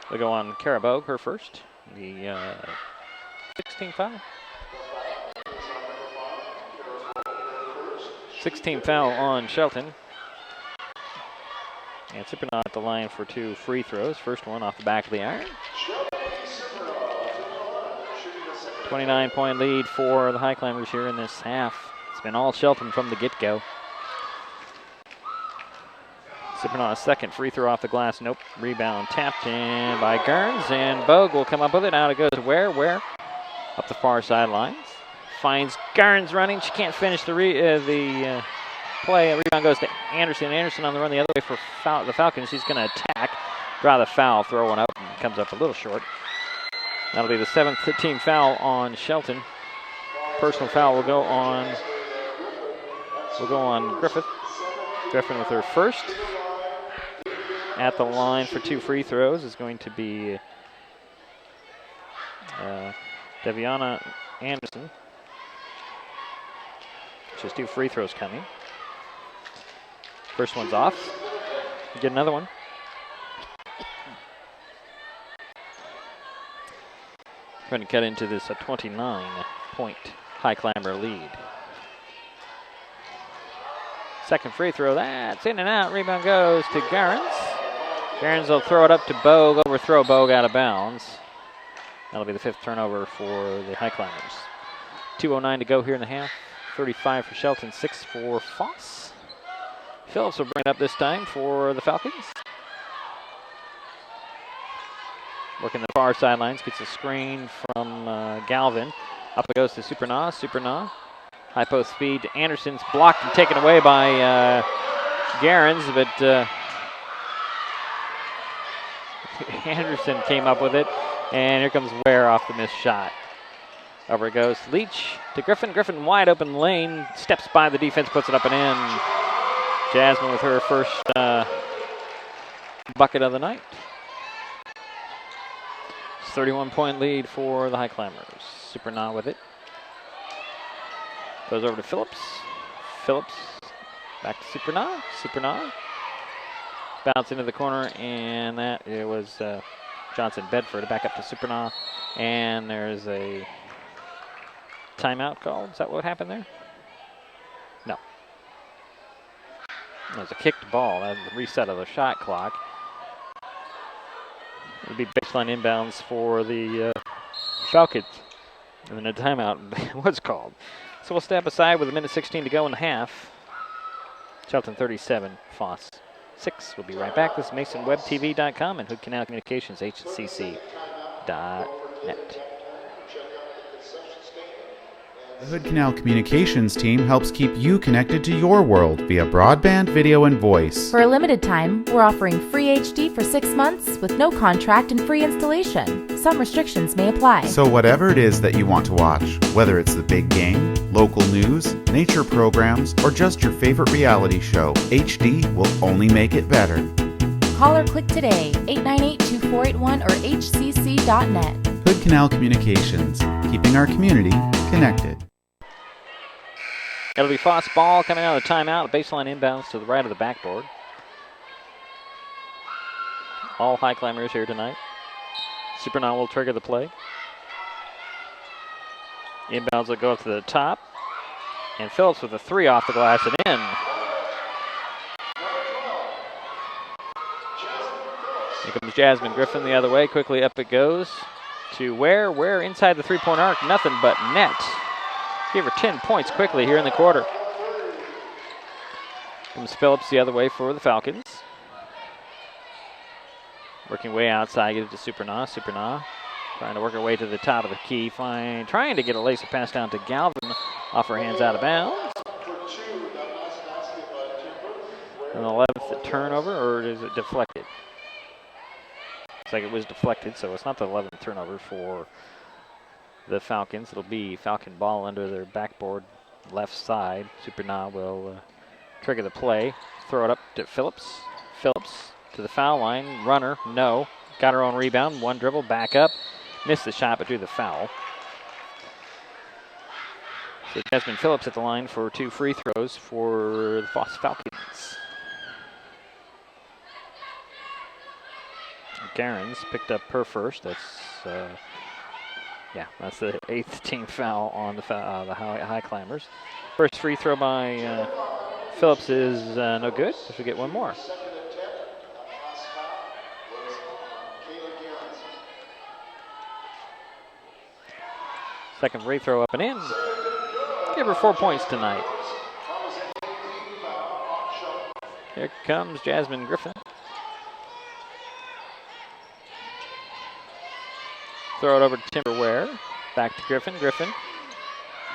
We'll go on Kara Bogue, her first. The 16th foul. 16th foul on Shelton. And Supernah at the line for 2 free throws. First one off the back of the iron. 29-point lead for the Highclimbers here in this half. It's been all Shelton from the get-go. Supernaw's second free throw off the glass. Nope. Rebound tapped in by Gerns, and Bogue will come up with it. Out it goes. Where? Up the far sidelines. Finds Gerns running. She can't finish the play. Rebound goes to Anderson. Anderson on the run the other way for the Falcons. She's going to attack, draw the foul, throw one up, and comes up a little short. That'll be the 7th team foul on Shelton. Personal foul will go on Griffith. Griffin with her first. At the line for 2 free throws is going to be Deviana Anderson. Just 2 free throws coming. First one's off. Get another one. Trying to cut into this 29-point Highclimber lead. Second free throw, that's in and out. Rebound goes to Gerns. Gerns will throw it up to Bogue, overthrow Bogue out of bounds. That'll be the 5th turnover for the Highclimbers. 2:09 to go here in the half. 35 for Shelton, 6 for Foss. Phillips will bring it up this time for the Falcons. Working the far sidelines, gets a screen from Galvin. Up it goes to Supernaw. High post speed to Anderson's blocked and taken away by Gerns, but Anderson came up with it, and here comes Ware off the missed shot. Over it goes. Leach to Griffin. Griffin wide open lane, steps by the defense, puts it up and in. Jasmine with her first bucket of the night. 31-point lead for the Highclimbers. Supernaw with it. Goes over to Phillips. Phillips back to Supernaw. Bounce into the corner, and it was Johnson Bedford back up to Supernaw. And there's a timeout called. Is that what happened there? No. It was a kicked ball. That was the reset of the shot clock. It would be baseline inbounds for the Falcons. And then a timeout was called. So we'll step aside with 1:16 to go in the half. Shelton 37, Foss 6. We'll be right back. This is MasonWebTV.com and Hood Canal Communications, HCC.net. The Hood Canal Communications team helps keep you connected to your world via broadband, video, and voice. For a limited time, we're offering free HD for 6 months with no contract and free installation. Some restrictions may apply. So whatever it is that you want to watch, whether it's the big game, local news, nature programs, or just your favorite reality show, HD will only make it better. Call or click today, 898-2481 or hcc.net. Hood Canal Communications, keeping our community connected. It'll be Foss ball coming out of the timeout. Baseline inbounds to the right of the backboard. All Highclimbers here tonight. Supernaw will trigger the play. Inbounds will go up to the top. And Phillips with a 3 off the glass and in. Here comes Jasmine Griffin the other way. Quickly up it goes to Ware inside the 3-point arc. Nothing but net. Give her 10 points quickly here in the quarter. Comes Phillips the other way for the Falcons. Working way outside, get it to Supernaw. Supernaw trying to work her way to the top of the key. Trying to get a lacer pass down to Galvin. Off her hands out of bounds. And the 11th turnover, or is it deflected? Looks like it was deflected, so it's not the 11th turnover for the Falcons. It'll be Falcon ball under their backboard left side. Supernaw will trigger the play. Throw it up to Phillips. Phillips to the foul line. Runner, no. Got her own rebound. One dribble, back up. Missed the shot, but drew the foul. So Jasmine Phillips at the line for 2 free throws for the Foss Falcons. Garens picked up her first. That's the 8th team foul on the Highclimbers. First free throw by Phillips is no good. If we get one more. Second free throw up and in. Give her 4 points tonight. Here comes Jasmine Griffin. Throw it over to Timber Ware. Back to Griffin. Griffin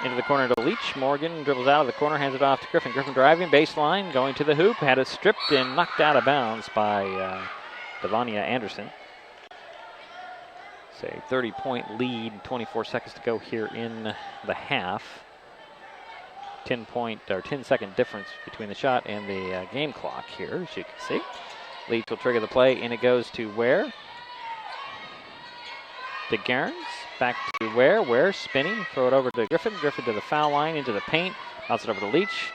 into the corner to Leach. Morgan dribbles out of the corner, hands it off to Griffin. Griffin driving, baseline, going to the hoop. Had it stripped and knocked out of bounds by Devania Anderson. It's a 30-point lead, 24 seconds to go here in the half. 10-second difference between the shot and the game clock here, as you can see. Leach will trigger the play, and it goes to Ware. To Garens, back to Ware. Ware spinning, throw it over to Griffin. Griffin to the foul line, into the paint. Bounce it over to Leach.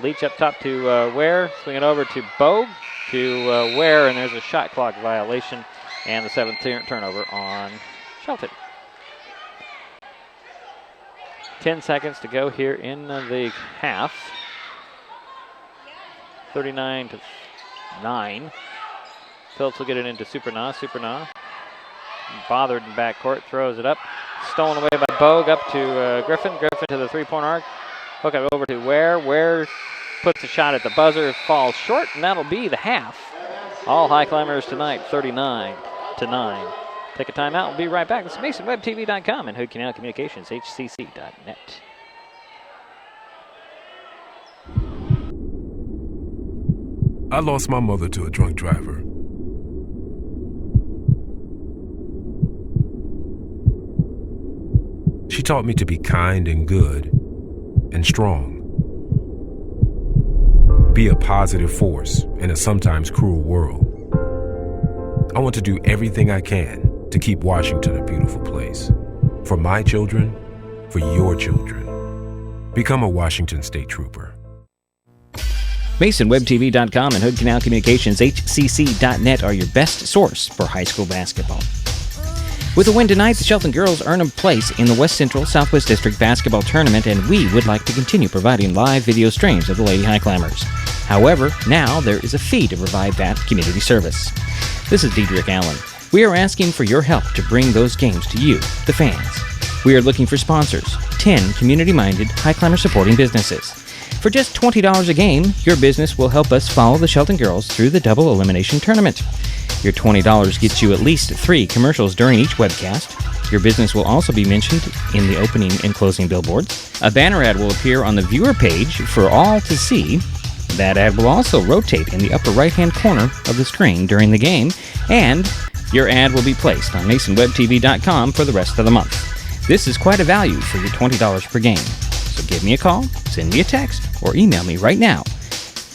Leach up top to Ware. Swing it over to Bogue, to Ware, and there's a shot clock violation and the 7th turnover on Shelton. 10 seconds to go here in the half. 39-9. Phillips will get it into Supernaw. Supernaw bothered in backcourt, throws it up. Stolen away by Bogue, up to Griffin. Griffin to the three-point arc. Hook it over to Ware. Ware puts a shot at the buzzer, falls short, and that'll be the half. All Highclimbers tonight, 39-9. Take a timeout. We'll be right back. This is MasonWebTV.com and Hood Canal Communications, HCC.net. I lost my mother to a drunk driver. She taught me to be kind and good and strong. Be a positive force in a sometimes cruel world. I want to do everything I can to keep Washington a beautiful place. For my children, for your children. Become a Washington State Trooper. MasonWebTV.com and Hood Canal Communications, HCC.net are your best source for high school basketball. With a win tonight, the Shelton girls earn a place in the West Central Southwest District Basketball Tournament, and we would like to continue providing live video streams of the Lady Highclimbers. However, now there is a fee to provide that community service. This is Diedrich Allen. We are asking for your help to bring those games to you, the fans. We are looking for sponsors, 10 community-minded, Highclimber supporting businesses. For just $20 a game, your business will help us follow the Shelton girls through the double elimination tournament. Your $20 gets you at least 3 commercials during each webcast. Your business will also be mentioned in the opening and closing billboards. A banner ad will appear on the viewer page for all to see. That ad will also rotate in the upper right-hand corner of the screen during the game, and your ad will be placed on MasonWebTV.com for the rest of the month. This is quite a value for your $20 per game. So give me a call, send me a text, or email me right now.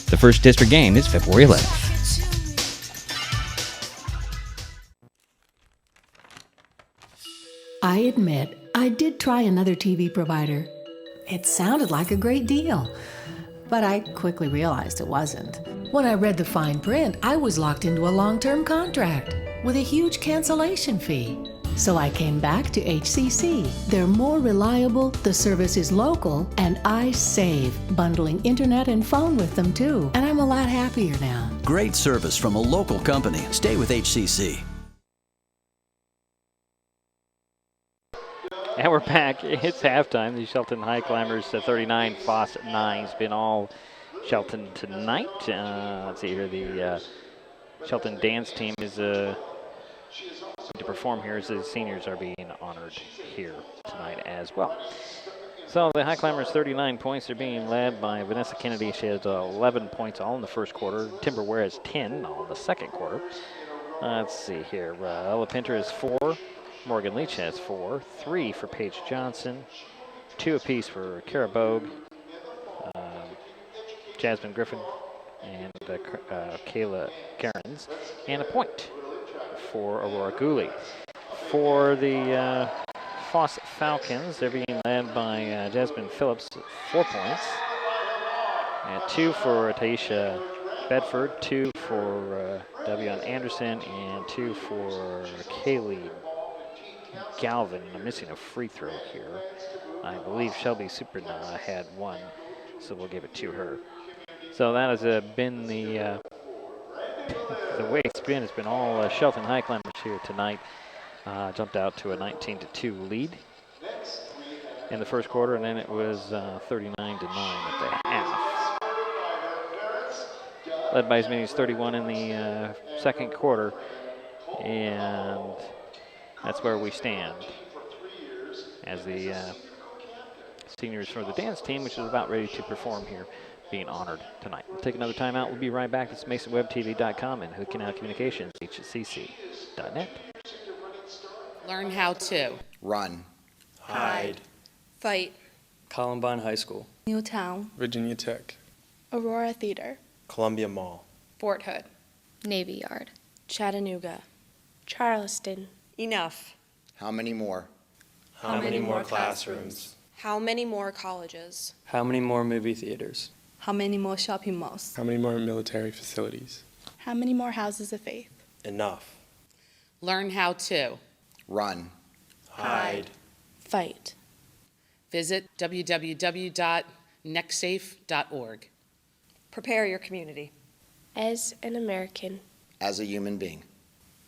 The first district game is February 11th. I admit, I did try another TV provider. It sounded like a great deal, but I quickly realized it wasn't. When I read the fine print, I was locked into a long-term contract with a huge cancellation fee. So I came back to HCC. They're more reliable, the service is local, and I save, bundling internet and phone with them too. And I'm a lot happier now. Great service from a local company. Stay with HCC. And we're back. It's halftime. The Shelton Highclimbers 39, Foss 9. It's been all Shelton tonight. Let's see here. The Shelton dance team is to perform here as the seniors are being honored here tonight as well. So the Highclimbers 39 points. They're being led by Vanessa Kennedy. She has 11 points all in the first quarter. Timber Ware has 10 all in the second quarter. Let's see here. Ella Pinter has 4. Morgan Leach has 4, 3 for Paige Johnson, 2 apiece for Kara Bogue, Jasmine Griffin, and Kayla Cairns, and a point for Aurora Gooley. For the Foss Falcons, they're being led by Jasmine Phillips, 4 points, and 2 for Taisha Bedford, 2 for Devion Anderson, and 2 for Kaylee Galvin. I'm missing a free throw here. I believe Shelby Superna had 1, so we'll give it to her. So that has been the way it's been. It's been all Shelton Highclimbers here tonight. Jumped out to a 19-2 lead in the first quarter, and then it was 39-9 at the half. led by as many as 31 in the second quarter. And that's where we stand as the seniors for the dance team, which is about ready to perform here, being honored tonight. We'll take another time out. We'll be right back. It's MasonWebTV.com and Canal Communications, HCC.net. Learn how to run, hide, fight. Columbine High School, Newtown, Virginia Tech, Aurora Theater, Columbia Mall, Fort Hood, Navy Yard, Chattanooga, Charleston. Enough. How many more? How many more classrooms? How many more colleges? How many more movie theaters? How many more shopping malls? How many more military facilities? How many more houses of faith? Enough. Learn how to run, hide, fight. Visit www.nextsafe.org. Prepare your community. As an American. as a human being.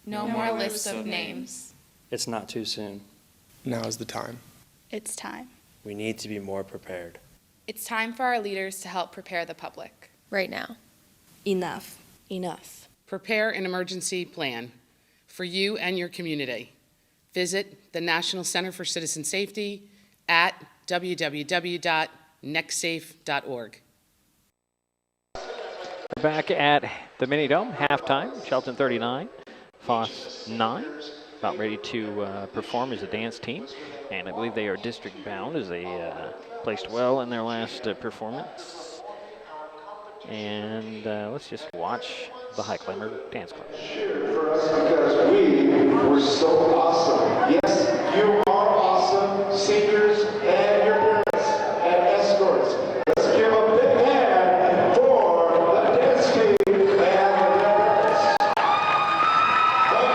No more lists of names. It's not too soon. Now is the time. It's time. We need to be more prepared. It's time for our leaders to help prepare the public. Right now. Enough. Enough. Prepare an emergency plan for you and your community. Visit the National Center for Citizen Safety at www.nextsafe.org. We're back at the Mini Dome, halftime. Shelton 39, Foss 9. About ready to perform as a dance team, and I believe they are district bound as they placed well in their last performance. And let's just watch the Highclimber Dance Club. Cheer for us because we were so awesome. Yes, you are awesome, seniors and your parents and escorts. Let's give a big hand for the dance team and their parents. Thank you.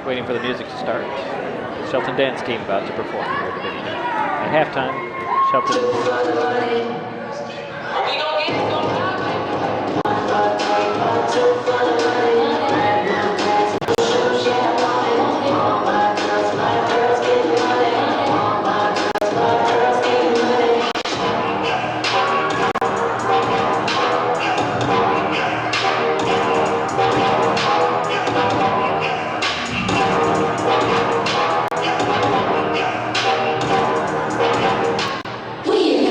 Waiting for the music to start. The Shelton dance team about to perform here at the Mini Dome. At halftime, Shelton. We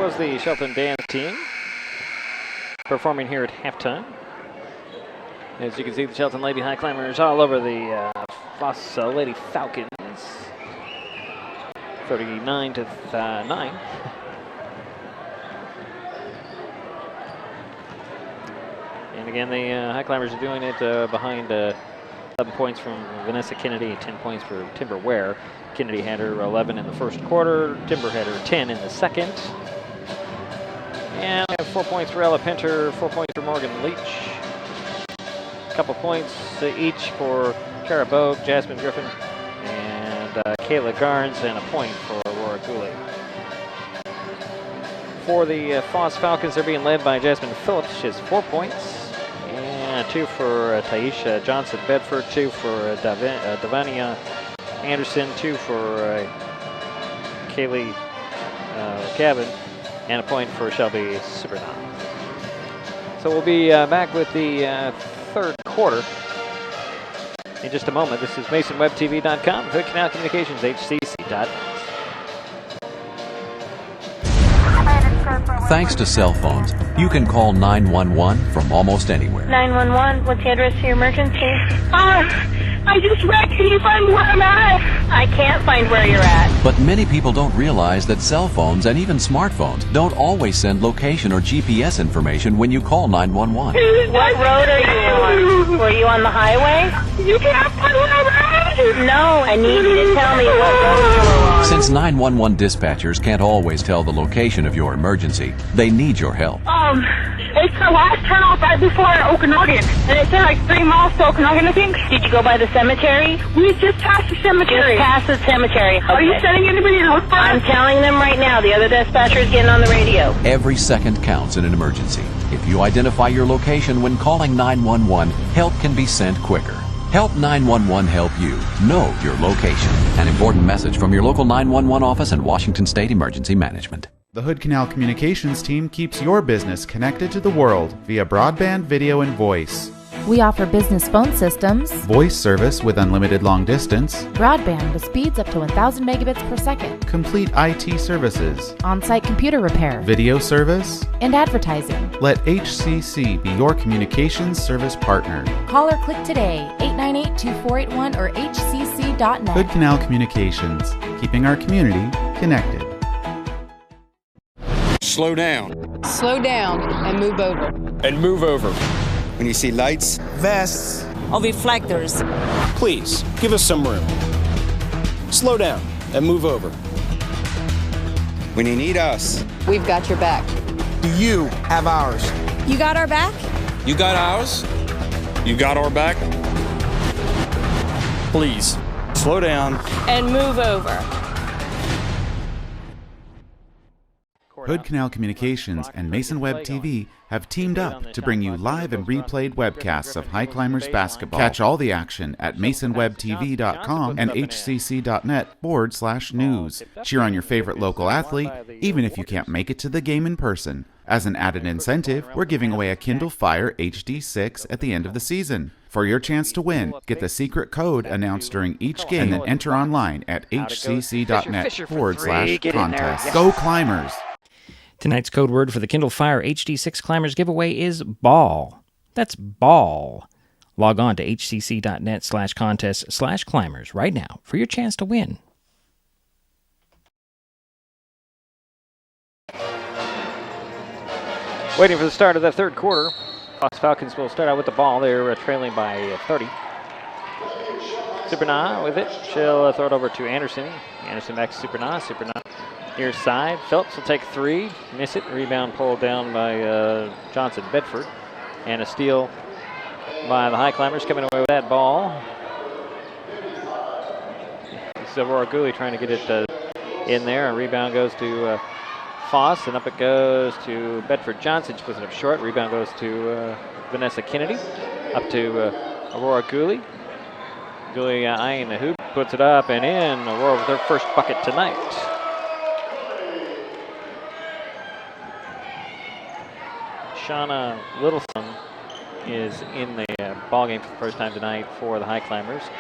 was the Shelton dance team performing here at halftime. As you can see, the Shelton Lady High Climbers all over the Foss Lady Falcons. 39-9. And again, the High Climbers are doing it behind 11 points from Vanessa Kennedy, 10 points for Timber Ware. Kennedy had her 11 in the first quarter. Timber had her 10 in the second. And 4 points for Ella Pinter, 4 points for Morgan Leach. A couple points each for Kara Bogue, Jasmine Griffin, and Kayla Garnes, and a point for Aurora Gooley. For the Foss Falcons, they're being led by Jasmine Phillips. She has 4 points. And 2 for Taisha Johnson Bedford, 2 for Davania Anderson, 2 for Kaylee Gavin, and a point for Shelby Supernaut. So we'll be back with the third quarter in just a moment. This is MasonWebTV.com, Hood Canal Communications, HCC.net. Thanks to cell phones, you can call 911 from almost anywhere. 911, what's the address of your emergency? I just wrecked. Can you find where I'm at? I can't find where you're at. But many people don't realize that cell phones and even smartphones don't always send location or GPS information when you call 911. What road are you on? Were you on the highway? You can't find where I'm at. No, I need you to tell me what road you were on. Since 911 dispatchers can't always tell the location of your emergency, they need your help. It's the last turnoff right before Okanagan, and it's like 3 miles to Okanagan, I think. Did you go by the cemetery? We just passed the cemetery. Just past the cemetery. Okay. Are you sending anybody to look for us? I'm telling them right now. The other dispatcher is getting on the radio. Every second counts in an emergency. If you identify your location when calling 911, help can be sent quicker. Help 911 help you know your location. An important message from your local 911 office and Washington State Emergency Management. The Hood Canal Communications team keeps your business connected to the world via broadband, video, and voice. We offer business phone systems, voice service with unlimited long distance, broadband with speeds up to 1,000 megabits per second, complete IT services, on-site computer repair, video service, and advertising. Let HCC be your communications service partner. Call or click today, 898-2481 or hcc.net. Hood Canal Communications, keeping our community connected. Slow down. Slow down and move over. And move over. When you see lights, Vests. Or reflectors. please give us some room. Slow down and move over. When you need us, We've got your back. do you have ours? You got our back? You got ours? You got our back? Please, slow down. And move over. Hood Canal Communications and Mason Web TV have teamed up to bring you live and replayed webcasts of High Climbers basketball. Catch all the action at masonwebtv.com and hcc.net/news. Cheer on your favorite local athlete, even if you can't make it to the game in person. As an added incentive, we're giving away a Kindle Fire HD6 at the end of the season. For your chance to win, get the secret code announced during each game and then enter online at hcc.net/contest. Go Climbers! Tonight's code word for the Kindle Fire HD6 Climbers giveaway is ball. That's ball. Log on to hcc.net/contest/climbers right now for your chance to win. Waiting for the start of the third quarter. Foss Falcons will start out with the ball. They're trailing by 30. Superna with it. She'll throw it over to Anderson. Anderson back to Superna. Superna near side. Phillips will take 3. Miss it. Rebound pulled down by Johnson Bedford. And a steal by the High Climbers coming away with that ball. This is Aurora Gooley trying to get it in there. A rebound goes to Foss, and up it goes to Bedford Johnson. She puts it up short. Rebound goes to Vanessa Kennedy. Up to Aurora Gooley. Gooley eyeing the hoop, puts it up and in. Aurora with their first bucket tonight. Shauna Littleson is in the ball game for the first time tonight for the High Climbers.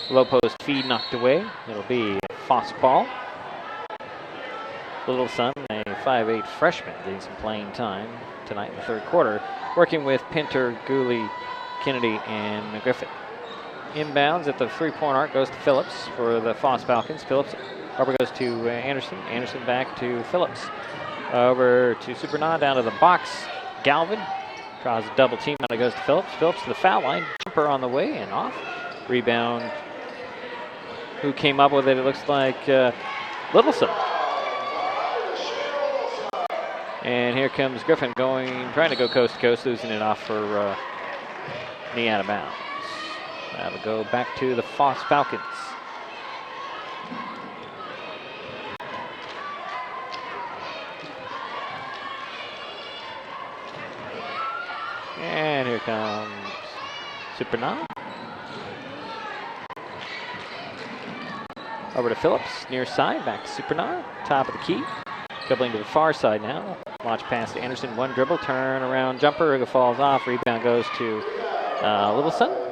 Low post feed knocked away. It'll be Foss ball. Littleson, a 5'8" freshman getting some playing time tonight in the third quarter, working with Pinter, Gooley, Kennedy, and Griffin. Inbounds at the three-point arc goes to Phillips for the Foss Falcons. Phillips over goes to Anderson. Anderson back to Phillips. Over to Supernaw, down to the box. Galvin tries a double team, and it goes to Phillips. Phillips to the foul line. Jumper on the way and off. Rebound. Who came up with it? It looks like Littleson. And here comes Griffin trying to go coast to coast, losing it off for knee out of bounds. That'll go back to the Foss Falcons. And here comes Supernaw. Over to Phillips, near side, back to Supernaw, top of the key. Dribbling to the far side now. Launch pass to Anderson, one dribble, turn around jumper, falls off, rebound goes to Littleson.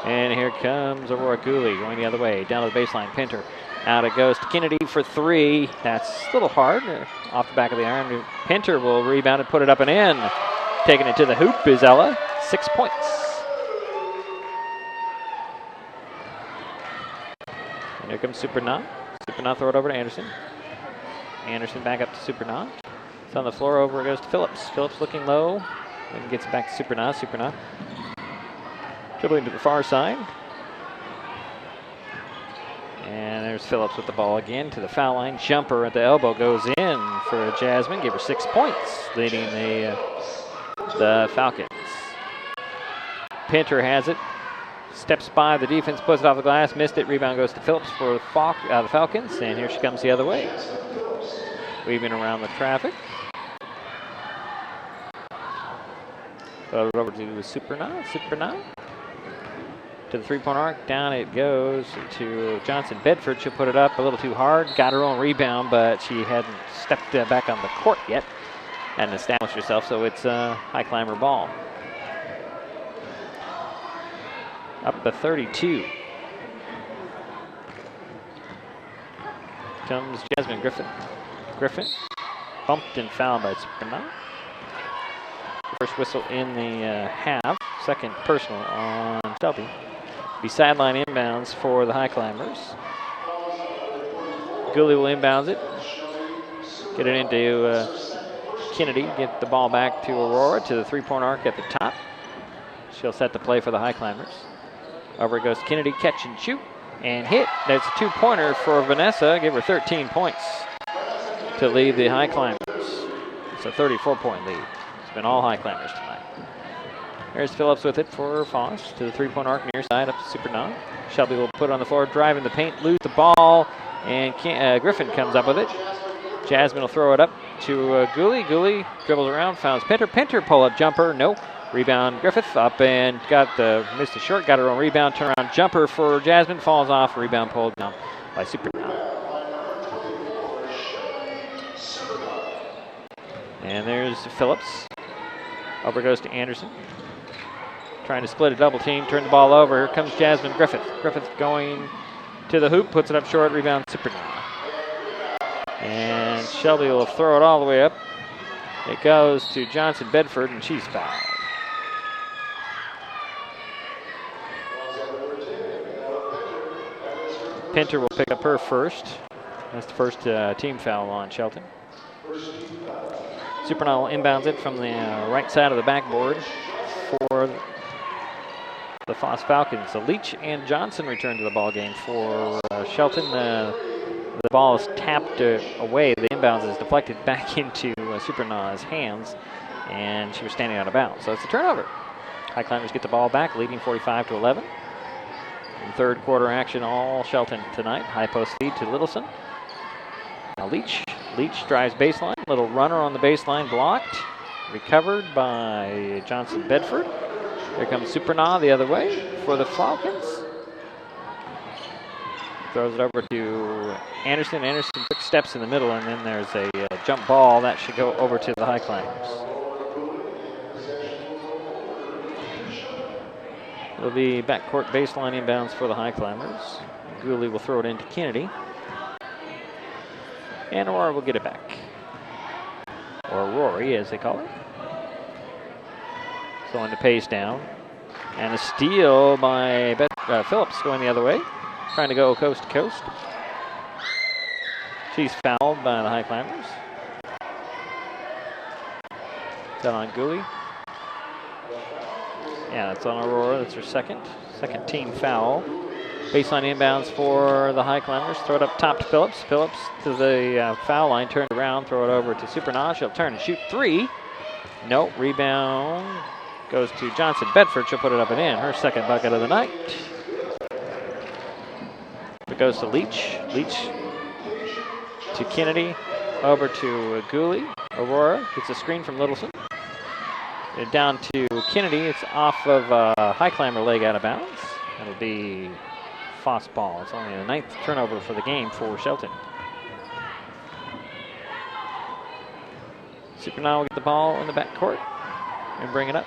And here comes Aurora Gooley going the other way, down to the baseline, Pinter. Out it goes to Kennedy for three. That's a little hard, off the back of the iron. Pinter will rebound and put it up and in. Taking it to the hoop is Ella, 6 points. And here comes Supernaw. Supernaw throw it over to Anderson. Anderson back up to Supernaw. It's on the floor, over it goes to Phillips. Phillips looking low, and gets it back to Supernaw. Supernaw dribbling to the far side. And there's Phillips with the ball again to the foul line. Jumper at the elbow goes in for Jasmine. Give her 6 points, leading the Falcons. Pinter has it. Steps by the defense, puts it off the glass, missed it. Rebound goes to Phillips for the Falcons. And here she comes the other way. Weaving around the traffic. Throw it over to Supernaw. Supernaw. To the three-point arc, down it goes to Johnson Bedford. She'll put it up a little too hard. Got her own rebound, but she hadn't stepped back on the court yet and established herself, so it's a Highclimber ball. Up to 32. Comes Jasmine Griffin. Griffin bumped and fouled by Supernaw. First whistle in the half. Second personal on Shelby. Be sideline inbounds for the Highclimbers. Gooley will inbounds it. Get it into Kennedy. Get the ball back to Aurora to the three-point arc at the top. She'll set the play for the Highclimbers. Over it goes to Kennedy. Catch and shoot. And hit. That's a two-pointer for Vanessa. Give her 13 points to lead the Highclimbers. It's a 34-point lead. It's been all Highclimbers tonight. There's Phillips with it for Foss to the three-point arc near side up to Supernaw. Shelby will put it on the floor, drive in the paint, lose the ball, and Griffin comes up with it. Jasmine will throw it up to Gooley. Gooley dribbles around, finds Pinter. Pinter pull-up jumper, no. Rebound Griffith up and missed the short, got her own rebound, turnaround jumper for Jasmine, falls off, rebound pulled down by Supernaw. And there's Phillips. Over goes to Anderson. Trying to split a double team, turn the ball over. Here comes Jasmine Griffith. Griffith going to the hoop, puts it up short, rebound Supernaw. And Shelby will throw it all the way up. It goes to Johnson Bedford, and she's fouled. Pinter will pick up her first. That's the first team foul on Shelton. Supernaw inbounds it from the right side of the backboard for the Foss Falcons. So Leach and Johnson return to the ball game for Shelton. The ball is tapped away. The inbounds is deflected back into Supernaw's hands, and she was standing out of bounds. So it's a turnover. Highclimbers get the ball back, leading 45-11. In third quarter action, all Shelton tonight. High post feed to Littleson. Now Leach drives baseline. Little runner on the baseline, blocked. Recovered by Johnson Bedford. Here comes Supernaw the other way for the Falcons. Throws it over to Anderson. Anderson quick steps in the middle, and then there's a jump ball that should go over to the Highclimbers. It'll be backcourt baseline inbounds for the Highclimbers. Gooley will throw it into Kennedy. And Aurora will get it back. Or Rory, as they call it. Slowing the pace down. And a steal by Phillips going the other way. Trying to go coast to coast. She's fouled by the Highclimbers. Is that on Gooley? Yeah, that's on Aurora. That's her second team foul. Baseline inbounds for the Highclimbers. Throw it up top to Phillips. Phillips to the foul line. Turn around. Throw it over to Supernaj. She'll turn and shoot three. No. Rebound goes to Johnson Bedford. She'll put it up and in. Her second bucket of the night. It goes to Leach. Leach to Kennedy. Over to Gooley. Aurora gets a screen from Littleson. Down to Kennedy. It's off of Highclimber leg out of bounds. It'll be Foss ball. It's only the 9th turnover for the game for Shelton. Supernal will get the ball in the backcourt and bring it up.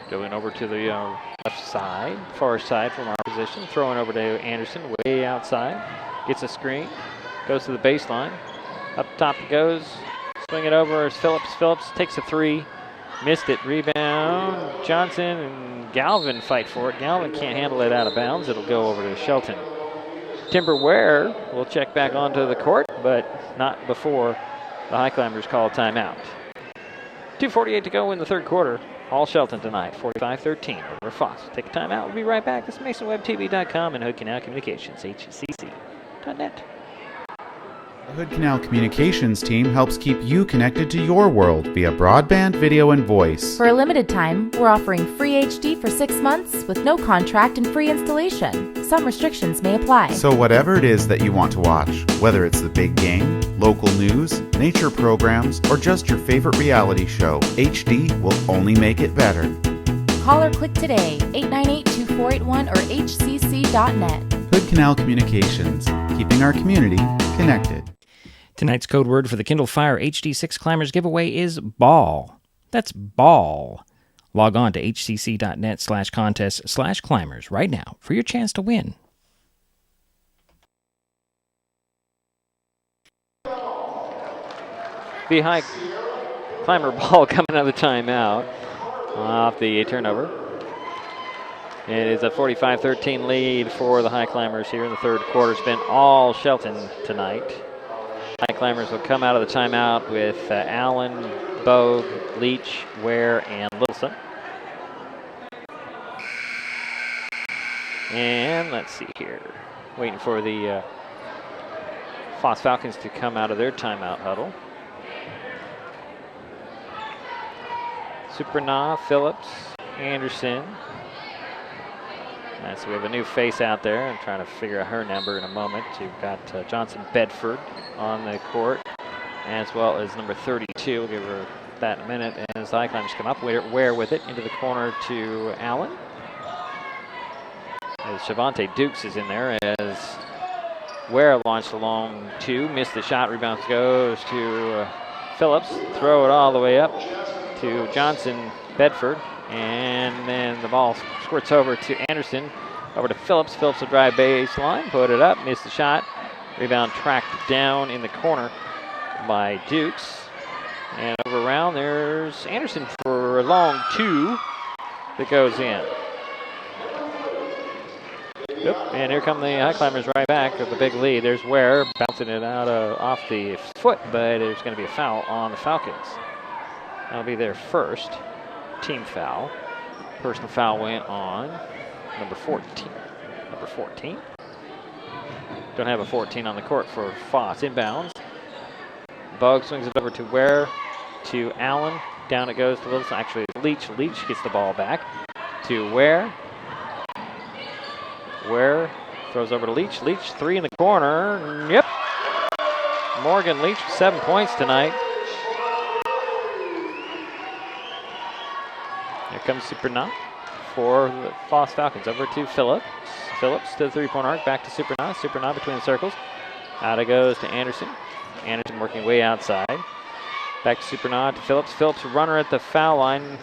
Going over to the left side, far side from our position. Throwing over to Anderson, way outside. Gets a screen. Goes to the baseline. Up top it goes. Swing it over as Phillips. Phillips takes a three. Missed it. Rebound. Johnson and Galvin fight for it. Galvin can't handle it out of bounds. It'll go over to Shelton. Timber Ware will check back onto the court, but not before the Highclimbers call timeout. 2:48 to go in the third quarter. All Shelton tonight, 45-13 over Foss. Take a timeout. We'll be right back. This is MasonWebTV.com and Hood Canal Communications, HCC.net. The Hood Canal Communications team helps keep you connected to your world via broadband, video, and voice. For a limited time, we're offering free HD for 6 months with no contract and free installation. Some restrictions may apply. So whatever it is that you want to watch, whether it's the big game, local news, nature programs, or just your favorite reality show, HD will only make it better. Call or click today, 898-2481 or hcc.net. Hood Canal Communications, keeping our community connected. Tonight's code word for the Kindle Fire HD6 Climbers giveaway is ball. That's ball. Log on to hcc.net/contest/climbers right now for your chance to win. The high climber ball coming out of the timeout off the turnover. It is a 45-13 lead for the Highclimbers here in the third quarter. It's been all Shelton tonight. Highclimbers will come out of the timeout with Allen, Bogue, Leach, Ware, and Littleson. And let's see here. Waiting for the Foss Falcons to come out of their timeout huddle. Supernaw, Phillips, Anderson. So we have a new face out there. I'm trying to figure out her number in a moment. You've got Johnson Bedford on the court, as well as number 32. We'll give her that in a minute. And as the Highclimbers come up, Ware with it into the corner to Allen. As Shavante Dukes is in there, as Ware launched a long two, missed the shot. Rebound goes to Phillips. Throw it all the way up to Johnson Bedford. And then the ball squirts over to Anderson, over to Phillips. Phillips will drive baseline, put it up, miss the shot. Rebound tracked down in the corner by Dukes. And over around, there's Anderson for a long two that goes in. Yep. And here come the Highclimbers right back with a big lead. There's Ware bouncing it out off the foot, but there's going to be a foul on the Falcons. That'll be their first team foul. Personal foul went on number 14. Number 14. Don't have a 14 on the court for Foss. Inbounds. Bug swings it over to Ware, to Allen. Down it goes to Littleson. Actually, Leach. Leach gets the ball back to Ware. Ware throws over to Leach. Leach, three in the corner. Yep. Morgan Leach with 7 points tonight. Here comes Supernat for the Foss Falcons. Over to Phillips. Phillips to the three-point arc. Back to Supernat. Supernat between the circles. Out it goes to Anderson. Anderson working way outside. Back to Supernat to Phillips. Phillips runner at the foul line.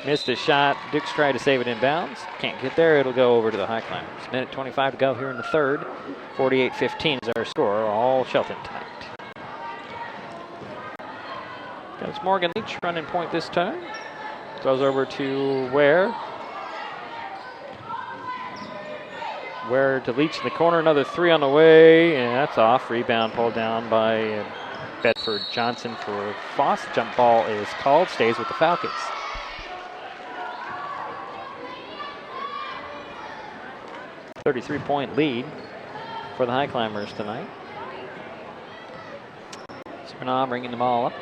Missed a shot. Dukes tried to save it inbounds. Can't get there. It'll go over to the Highclimbers. Minute 25 to go here in the third. 48-15 is our score. All Shelton tonight. Got Morgan Leach running point this time. Throws over to Ware. Ware to Leach in the corner. Another three on the way. And that's off. Rebound pulled down by Bedford Johnson for Foss. Jump ball is called. Stays with the Falcons. A 33-point lead for the Highclimbers tonight. Supernaw bringing the ball up.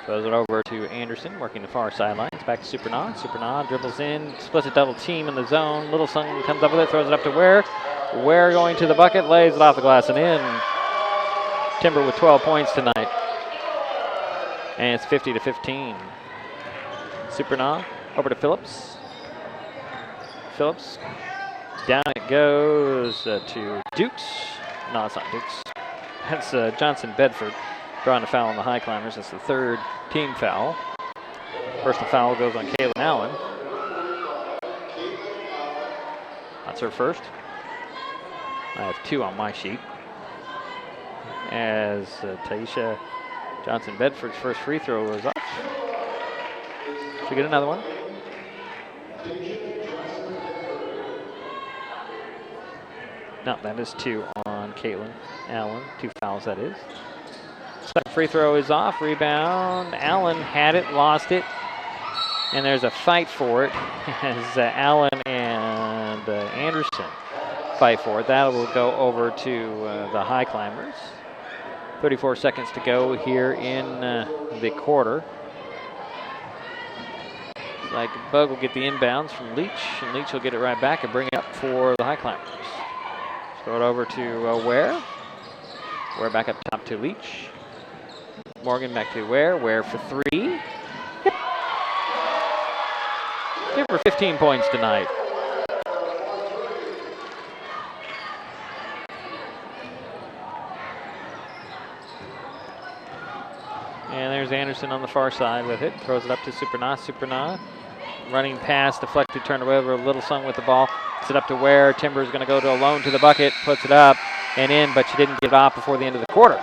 Throws it over to Anderson, working the far sidelines. Back to Supernaw. Supernaw dribbles in, splits a double team in the zone. Little Sun comes up with it, throws it up to Ware. Ware going to the bucket, lays it off the glass and in. Timber with 12 points tonight. And it's 50-15. Supernaw over to Phillips. Phillips. Down it goes to Dukes. No, it's not Dukes. That's Johnson Bedford drawing a foul on the Highclimbers. That's the third team foul. Personal foul goes on Kaylin Allen. That's her first. I have two on my sheet. As Taisha Johnson Bedford's first free throw was off. She'll get another one. No, that is two on Caitlin Allen. Two fouls, that is. Second free throw is off. Rebound. Allen had it, lost it. And there's a fight for it as Allen and Anderson fight for it. That will go over to the Highclimbers. 34 seconds to go here in the quarter. It's like Bug will get the inbounds from Leach, and Leach will get it right back and bring it up for the Highclimbers. Throw it over to Ware. Ware back up top to Leach. Morgan back to Ware. Ware for three. Yep. Give her 15 points tonight. And there's Anderson on the far side with it. Throws it up to Supernaw. Supernaw running pass, deflected, turned away over. Little Sun with the ball. Puts it up to Ware. Timber's going to go to alone to the bucket. Puts it up and in, but she didn't get it off before the end of the quarter.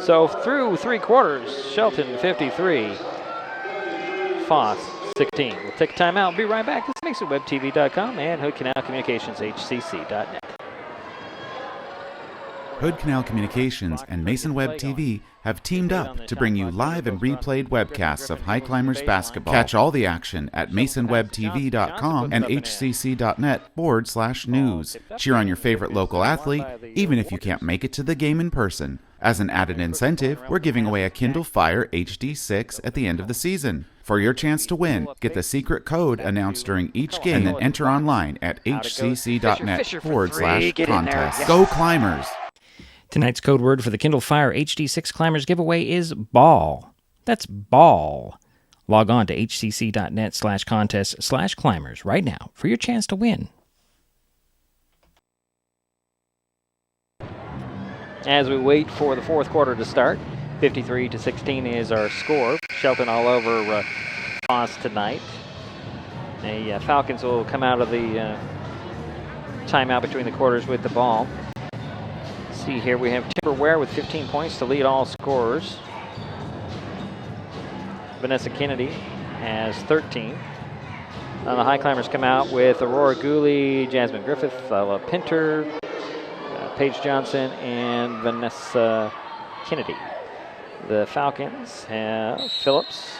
So through three quarters, Shelton 53, Foss 16. We'll take a timeout. Be right back. This is MasonWebTV.com and Hood Canal Communications HCC.net. Hood Canal Communications and Mason Web TV have teamed up to bring you live and replayed webcasts of Highclimbers basketball. Catch all the action at MasonWebTV.com and HCC.net/news. Cheer on your favorite local athlete, even if you can't make it to the game in person. As an added incentive, we're giving away a Kindle Fire HD6 at the end of the season. For your chance to win, get the secret code announced during each game and then enter online at HCC.net/contest. Go Climbers! Tonight's code word for the Kindle Fire HD6 Climbers giveaway is ball. That's ball. Log on to hcc.net/contest/climbers right now for your chance to win. As we wait for the fourth quarter to start, 53-16 is our score. Shelton all over Foss tonight. The Falcons will come out of the timeout between the quarters with the ball. See here, we have Timber Ware with 15 points to lead all scorers. Vanessa Kennedy has 13. The Highclimbers come out with Aurora Gooley, Jasmine Griffith, Ella Pinter, Paige Johnson, and Vanessa Kennedy. The Falcons have Phillips,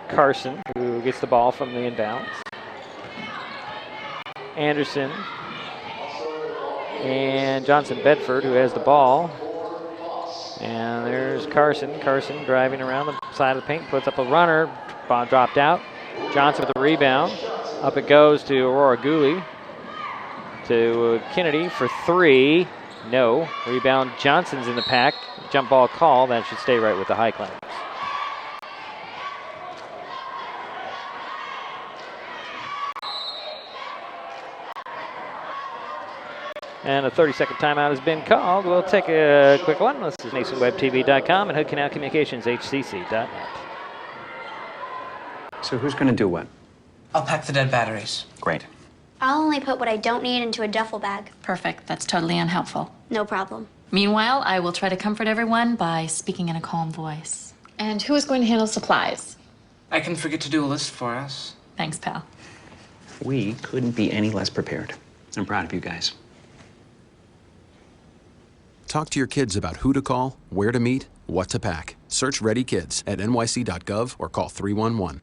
Carson, who gets the ball from the inbounds, Anderson, and Johnson Bedford, who has the ball. And there's Carson. Carson driving around the side of the paint, puts up a runner. Ball dropped out. Johnson with the rebound. Up it goes to Aurora Gooley. To Kennedy for three. No. Rebound. Johnson's in the pack. Jump ball call. That should stay right with the Highclimbers. And a 30-second timeout has been called. We'll take a quick one. This is NasonWebTV.com and Hood Canal Communications, HCC.net. So who's going to do what? I'll pack the dead batteries. Great. I'll only put what I don't need into a duffel bag. Perfect. That's totally unhelpful. No problem. Meanwhile, I will try to comfort everyone by speaking in a calm voice. And who is going to handle supplies? I can forget to do a list for us. Thanks, pal. We couldn't be any less prepared. I'm proud of you guys. Talk to your kids about who to call, where to meet, what to pack. Search Ready Kids at nyc.gov or call 311.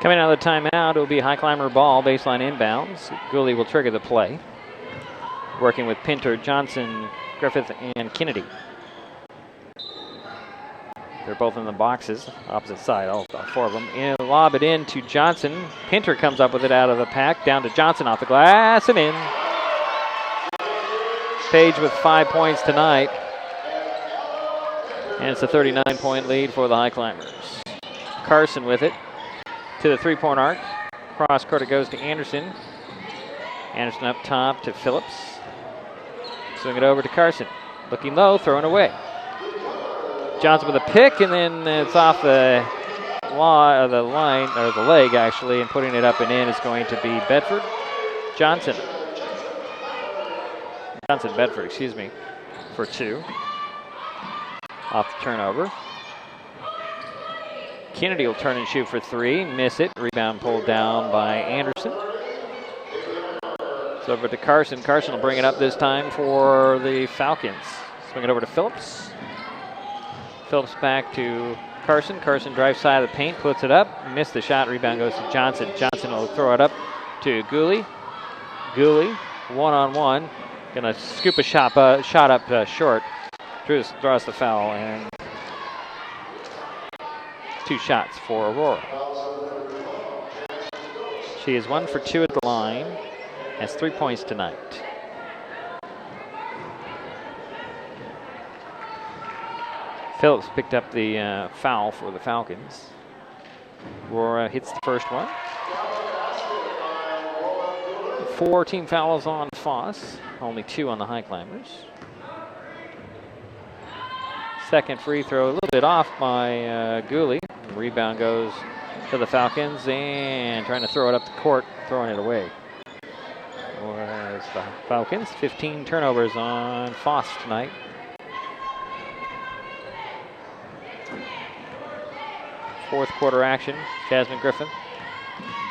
Coming out of the timeout, it will be Highclimber ball, baseline inbounds. Gooley will trigger the play. Working with Pinter, Johnson, Griffith, and Kennedy. They're both in the boxes, opposite side, all four of them. And lob it in to Johnson. Pinter comes up with it out of the pack, down to Johnson off the glass and in. Page with 5 points tonight. And it's a 39-point lead for the Highclimbers. Carson with it to the three-point arc. Cross court it goes to Anderson. Anderson up top to Phillips. Swing it over to Carson. Looking low, throwing away. Johnson with a pick, and then it's off the line, or the leg actually, and putting it up and in is going to be Bedford. Bedford, excuse me, for two. Off the turnover. Kennedy will turn and shoot for three, miss it. Rebound pulled down by Anderson. It's over to Carson. Carson will bring it up this time for the Falcons. Swing it over to Phillips. Phillips back to Carson. Carson drives side of the paint, puts it up. Missed the shot. Rebound goes to Johnson. Johnson will throw it up to Gooley. Gooley, one-on-one. Going to scoop a shot up short. Draws the foul, and 2 shots for Aurora. She is 1 for 2 at the line. Has 3 points tonight. Phillips picked up the foul for the Falcons. Aurora hits the first one. 4 team fouls on Foss, only 2 on the Highclimbers. Second free throw, a little bit off by Gooley. Rebound goes to the Falcons, and trying to throw it up the court, throwing it away. Whereas the Falcons, 15 turnovers on Foss tonight. Fourth quarter action. Jasmine Griffin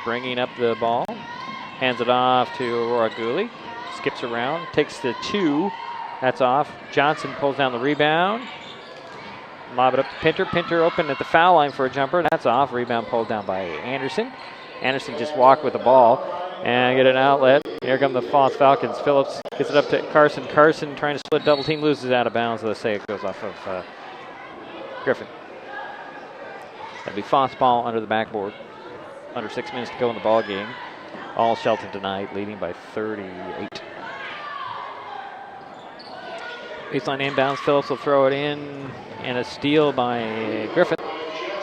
bringing up the ball. Hands it off to Aurora Gooley. Skips around. Takes the 2. That's off. Johnson pulls down the rebound. Lob it up to Pinter. Pinter open at the foul line for a jumper. That's off. Rebound pulled down by Anderson. Anderson just walked with the ball and get an outlet. Here come the Foss Falcons. Phillips gets it up to Carson. Carson trying to split double team, loses out of bounds. Let's say it goes off of Griffin. That'll be Foss ball under the backboard. Under 6 minutes to go in the ball game. All Shelton tonight, leading by 38. Baseline inbounds. Phillips will throw it in, and a steal by Griffin.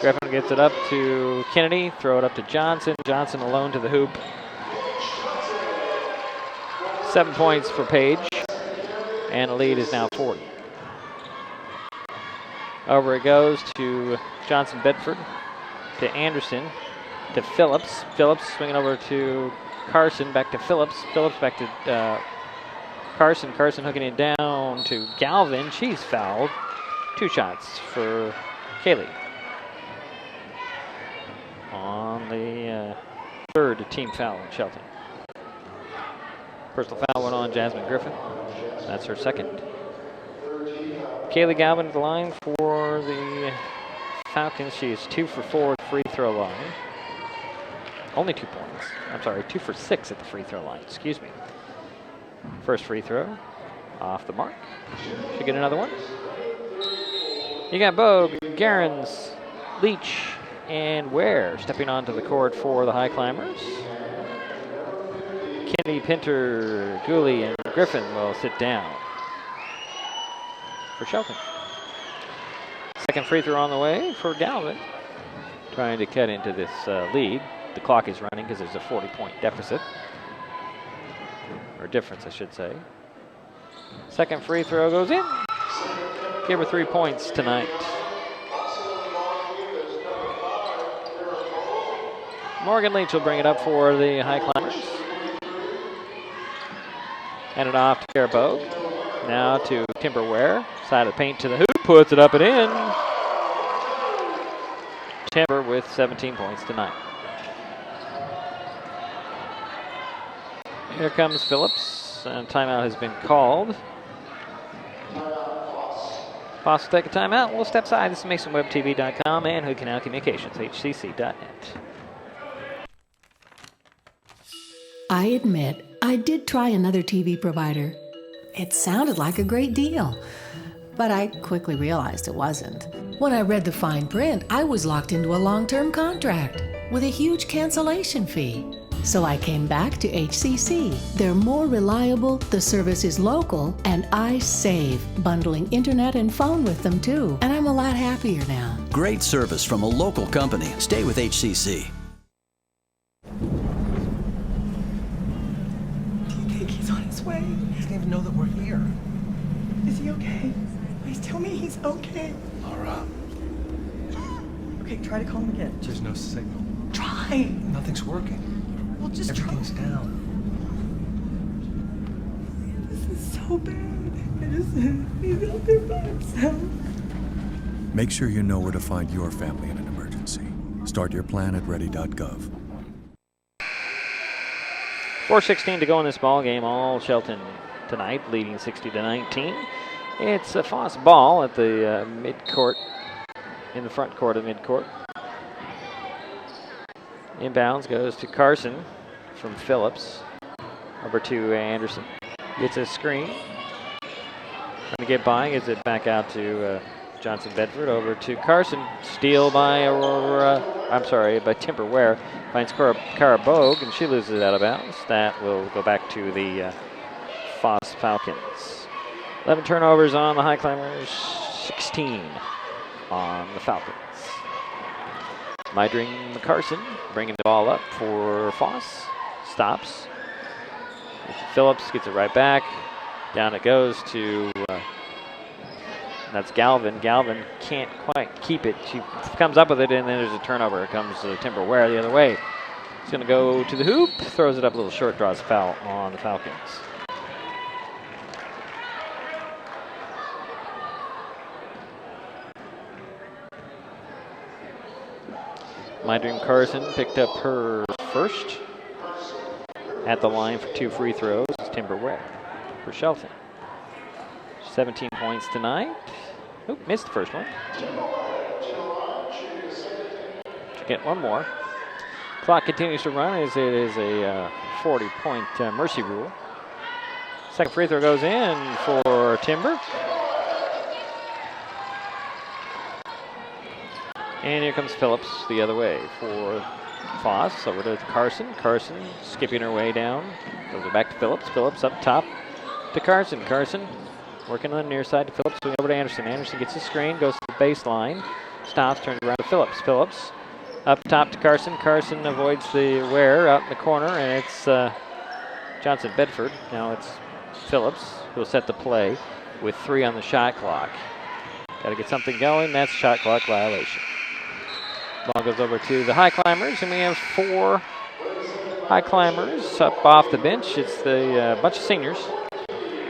Griffin gets it up to Kennedy. Throw it up to Johnson. Johnson alone to the hoop. 7 points for Page, and the lead is now 40. Over it goes to Johnson Bedford, to Anderson, to Phillips. Phillips swinging over to Carson, back to Phillips. Phillips back to Carson. Carson hooking it down to Galvin. She's fouled. 2 shots for Kaylee. On the third team foul in Shelton. Personal foul went on Jasmine Griffin. That's her second. Kaylee Galvin at the line for the Falcons. She is 2 for 4 at the free throw line. Only 2 points. I'm sorry, 2 for 6 at the free throw line. Excuse me. First free throw off the mark. Should get another one. You got Bogue, Garens, Leach, and Ware stepping onto the court for the Highclimbers. Kennedy, Pinter, Gooley, and Griffin will sit down for Shelton. Second free throw on the way for Galvin. Trying to cut into this lead. The clock is running because there's a 40-point deficit. or difference, I should say. Second free throw goes in. Give her 3 points tonight. Morgan Leach will bring it up for the Highclimbers. Hand it off to Kara Bogue. Now to Timberware. Side of the paint to the hoop. Puts it up and in. Timber with 17 points tonight. Here comes Phillips. And timeout has been called. Foss will take a timeout. We'll step aside. This is MasonWebTV.com and Hood Canal Communications, HCC.net. I admit, I did try another TV provider. It sounded like a great deal, but I quickly realized it wasn't. When I read the fine print, I was locked into a long-term contract with a huge cancellation fee. So I came back to HCC. They're more reliable, the service is local, and I save, bundling internet and phone with them too. And I'm a lot happier now. Great service from a local company. Stay with HCC. He's on his way. He doesn't even know that we're here. Is he okay? Please tell me he's okay. Laura. Okay, try to call him again. There's no signal. Try. Nothing's working. Well, just Everything's try. down. This is so bad. He's out there by himself. Make sure you know where to find your family in an emergency. Start your plan at ready.gov. 4:16 to go in this ball game. All Shelton tonight, leading 60-19. It's a Foss ball at the midcourt, in the front court of midcourt. Inbounds goes to Carson from Phillips. Over to Anderson. Gets a screen. Trying to get by. Gets it back out to Johnson Bedford. Over to Carson. Steal by by Timberware. Finds Cara Bogue, and she loses it out of bounds. That will go back to the Foss Falcons. 11 turnovers on the Highclimbers. 16 on the Falcons. Mydring Carson bringing the ball up for Foss. Stops. Phillips gets it right back. Down it goes to, that's Galvin. Galvin can't quite keep it. She comes up with it, and then there's a turnover. It comes to Timberware the other way. He's going to go to the hoop. Throws it up a little short, draws a foul on the Falcons. My Dream Carson picked up her first at the line for 2 free throws. Timberware for Shelton. 17 points tonight. Oop, missed the first one. Should get one more. Clock continues to run as it is a 40-point mercy rule. Second free throw goes in for Timber. And here comes Phillips the other way for Foss. Over to Carson. Carson skipping her way down. Goes it back to Phillips. Phillips up top to Carson. Carson working on the near side to Phillips. Swing over to Anderson. Anderson gets the screen. Goes to the baseline. Stops. Turns around to Phillips. Phillips up top to Carson. Carson avoids the wear out in the corner. And it's Johnson Bedford. Now it's Phillips who will set the play with 3 on the shot clock. Got to get something going. That's shot clock violation. Ball goes over to the Highclimbers, and we have 4 Highclimbers up off the bench. It's the bunch of seniors.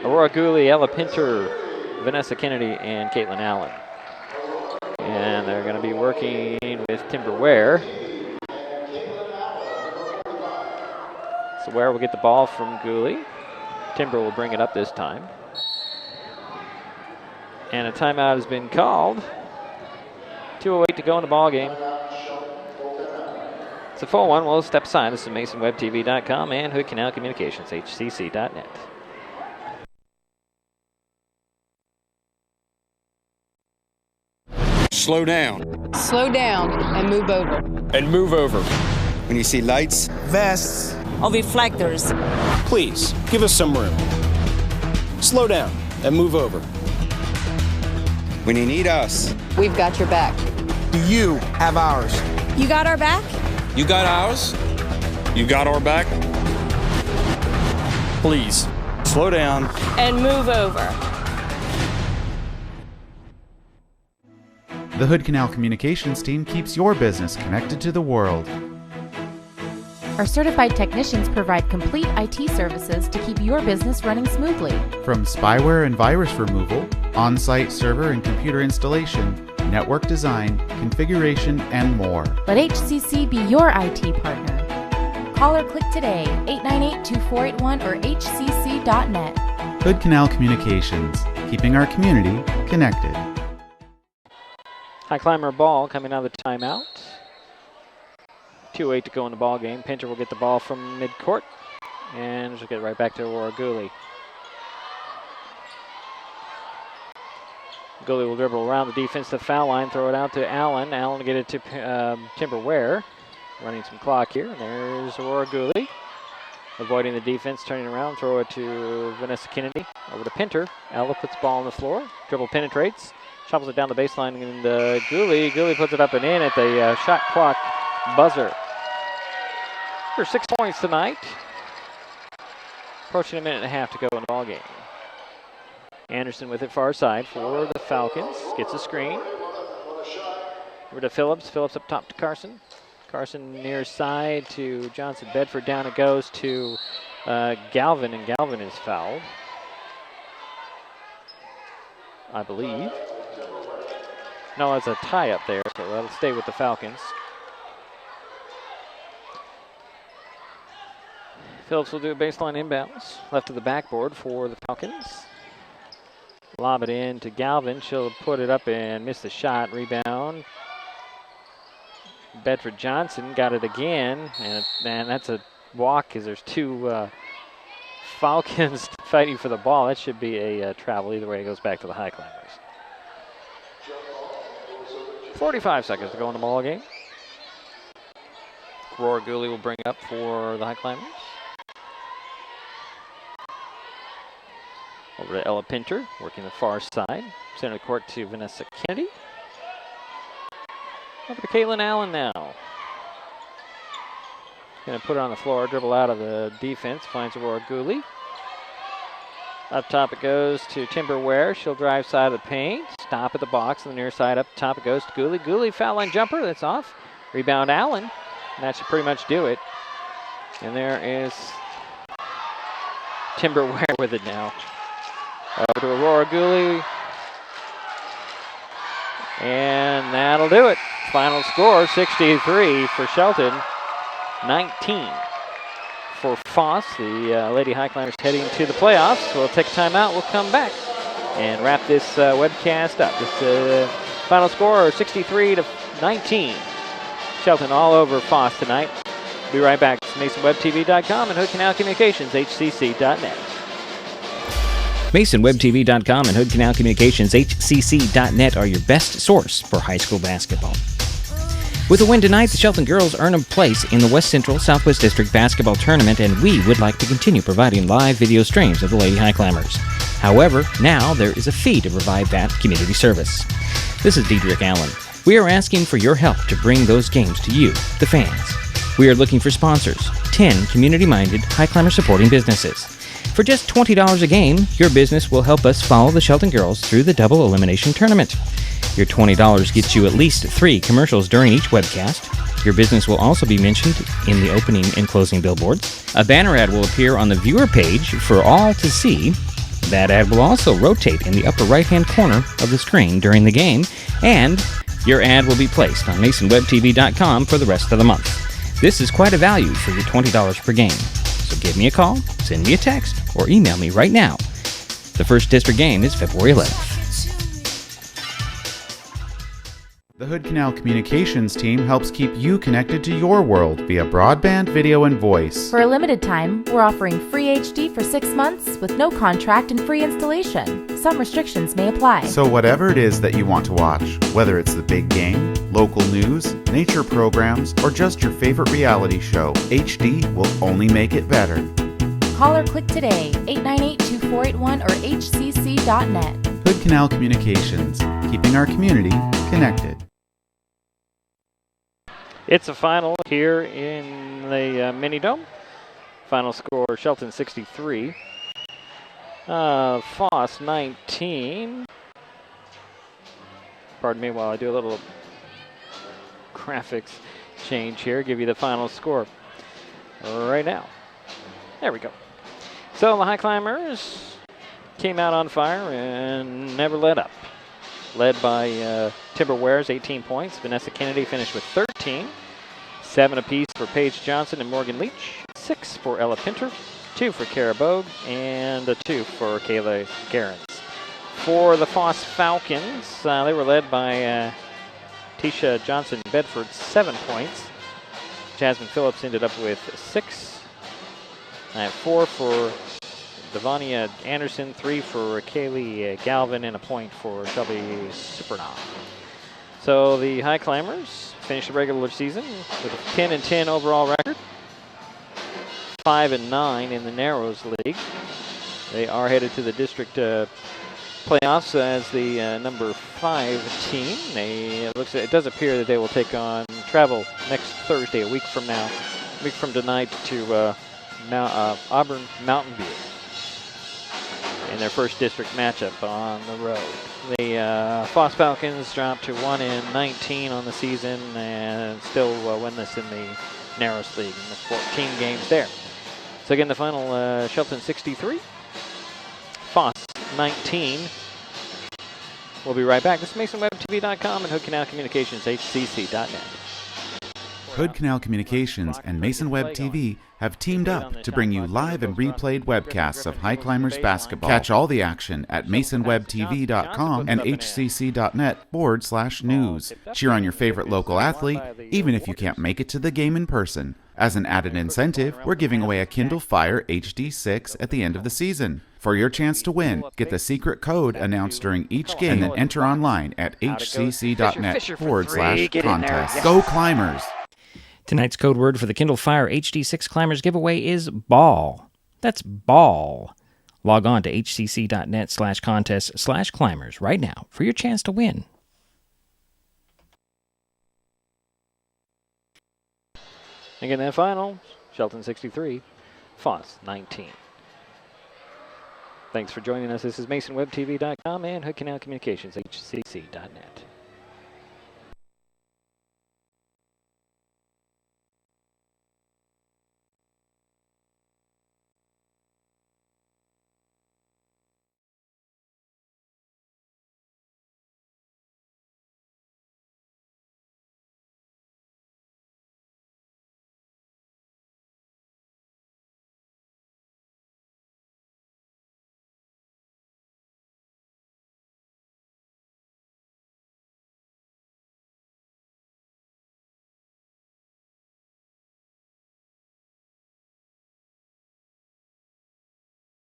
Aurora Gooley, Ella Pinter, Vanessa Kennedy, and Caitlin Allen. And they're going to be working with Timberware. So Ware will get the ball from Gooley. Timber will bring it up this time. And a timeout has been called. 2:08 to go in the ball game. It's a full one. We'll step aside. This is MasonWebTV.com and Hood Canal Communications, HCC.net. Slow down. Slow down and move over. And move over. When you see lights, Vests. Or reflectors. please give us some room. Slow down and move over. When you need us, We've got your back. do you have ours? You got our back? You got ours? You got our back? Please, slow down. And move over. The Hood Canal Communications team keeps your business connected to the world. Our certified technicians provide complete IT services to keep your business running smoothly. From spyware and virus removal, on-site server and computer installation, network design, configuration, and more. Let HCC be your IT partner. Call or click today, 898-2481 or hcc.net. Hood Canal Communications, keeping our community connected. Highclimber ball coming out of the timeout. 2:08 to go in the ball game. Pinter will get the ball from midcourt, and she'll get right back to Aurora Gooley. Gooley will dribble around the defensive foul line, throw it out to Allen. Allen will get it to Timber Ware. Running some clock here, and there's Aurora Gooley. Avoiding the defense, turning around, throw it to Vanessa Kennedy. Over to Pinter. Ella puts the ball on the floor. Dribble penetrates. Shovels it down the baseline, and Gooley puts it up and in at the shot clock buzzer. For 6 points tonight. Approaching a minute and a half to go in the ball game. Anderson with it far side for the Falcons. Gets a screen. Over to Phillips. Phillips up top to Carson. Carson near side to Johnson Bedford. Down it goes to Galvin, and Galvin is fouled, I believe. No, it's a tie up there, so that'll stay with the Falcons. Phillips will do a baseline inbounds. Left of the backboard for the Falcons. Lob it in to Galvin. She'll put it up and miss the shot. Rebound. Bedford Johnson got it again. And that's a walk because there's two Falcons fighting for the ball. That should be a travel. Either way, it goes back to the Highclimbers. 45 seconds to go in the ball game. Aurora Gooley will bring up for the Highclimbers. Over to Ella Pinter, working the far side. Center of the court to Vanessa Kennedy. Over to Caitlin Allen now. Going to put it on the floor, dribble out of the defense, finds Aurora Gooley. Up top it goes to Timber Ware. She'll drive side of the paint. Stop at the box on the near side. Up top it goes to Gooley. Gooley foul line jumper, that's off. Rebound Allen. And that should pretty much do it. And there is Timber Ware with it now. Over to Aurora Gooley. And that'll do it. Final score, 63 for Shelton, 19 for Foss. The Lady Highclimbers heading to the playoffs. We'll take a timeout. We'll come back and wrap this webcast up. This final score, 63-19. Shelton all over Foss tonight. Be right back. It's MasonWebTV.com and Hood Canal Communications, HCC.net. MasonWebTV.com and Hood Canal Communications HCC.net are your best source for high school basketball. With a win tonight, the Shelton girls earn a place in the West Central Southwest District Basketball Tournament, and we would like to continue providing live video streams of the Lady Highclimbers. However, now there is a fee to provide that community service. This is Diedrich Allen. We are asking for your help to bring those games to you, the fans. We are looking for sponsors, 10 community-minded, Highclimber supporting businesses. For just $20 a game, your business will help us follow the Shelton girls through the double elimination tournament. Your $20 gets you at least 3 commercials during each webcast. Your business will also be mentioned in the opening and closing billboards. A banner ad will appear on the viewer page for all to see. That ad will also rotate in the upper right-hand corner of the screen during the game, and your ad will be placed on MasonWebTV.com for the rest of the month. This is quite a value for your $20 per game. So give me a call, send me a text, or email me right now. The first district game is February 11th. The Hood Canal Communications team helps keep you connected to your world via broadband, video, and voice. For a limited time, we're offering free HD for 6 months with no contract and free installation. Some restrictions may apply. So whatever it is that you want to watch, whether it's the big game, local news, nature programs, or just your favorite reality show, HD will only make it better. Call or click today, 898-2481 or hcc.net. Hood Canal Communications, keeping our community connected. It's a final here in the mini dome. Final score, Shelton 63. Foss 19. Pardon me while I do a little graphics change here. Give you the final score right now. There we go. So the Highclimbers came out on fire and never let up. Led by Timberwares, 18 points. Vanessa Kennedy finished with 13. 7 apiece for Paige Johnson and Morgan Leach. 6 for Ella Pinter. 2 for Kara Bogue. And a 2 for Kayla Garens. For the Foss Falcons, they were led by Tisha Johnson Bedford, 7 points. Jasmine Phillips ended up with 6. I have 4 for Devania Anderson, 3 for Kaylee Galvin, and a point for Shelby Supernaw. So the Highclimbers finished the regular season with a 10-10 overall record, 5-9 in the Narrows League. They are headed to the district playoffs as the number 5 team. It does appear that they will take on travel next Thursday, a week from tonight, to Auburn Mountain View in their first district matchup on the road. The Foss Falcons dropped to 1-19 on the season and still winless in the Narrows League in the 14 games there. So again, the final, Shelton 63, Foss 19. We'll be right back. This is MasonWebTV.com and Hood Canal Communications, HCC.net. Hood Canal Communications and Mason Web TV have teamed up to bring you live and replayed webcasts of Highclimbers basketball. Catch all the action at MasonWebTV.com and HCC.net/news. Cheer on your favorite local athlete, even if you can't make it to the game in person. As an added incentive, we're giving away a Kindle Fire HD6 at the end of the season. For your chance to win, get the secret code announced during each game and then enter online at HCC.net/contest. Go Climbers! Tonight's code word for the Kindle Fire HD6 Climbers giveaway is ball. That's ball. Log on to hcc.net/contest/climbers right now for your chance to win. Again, that final, Shelton 63, Foss 19. Thanks for joining us. This is MasonWebTV.com and Hood Canal Communications, HCC.net.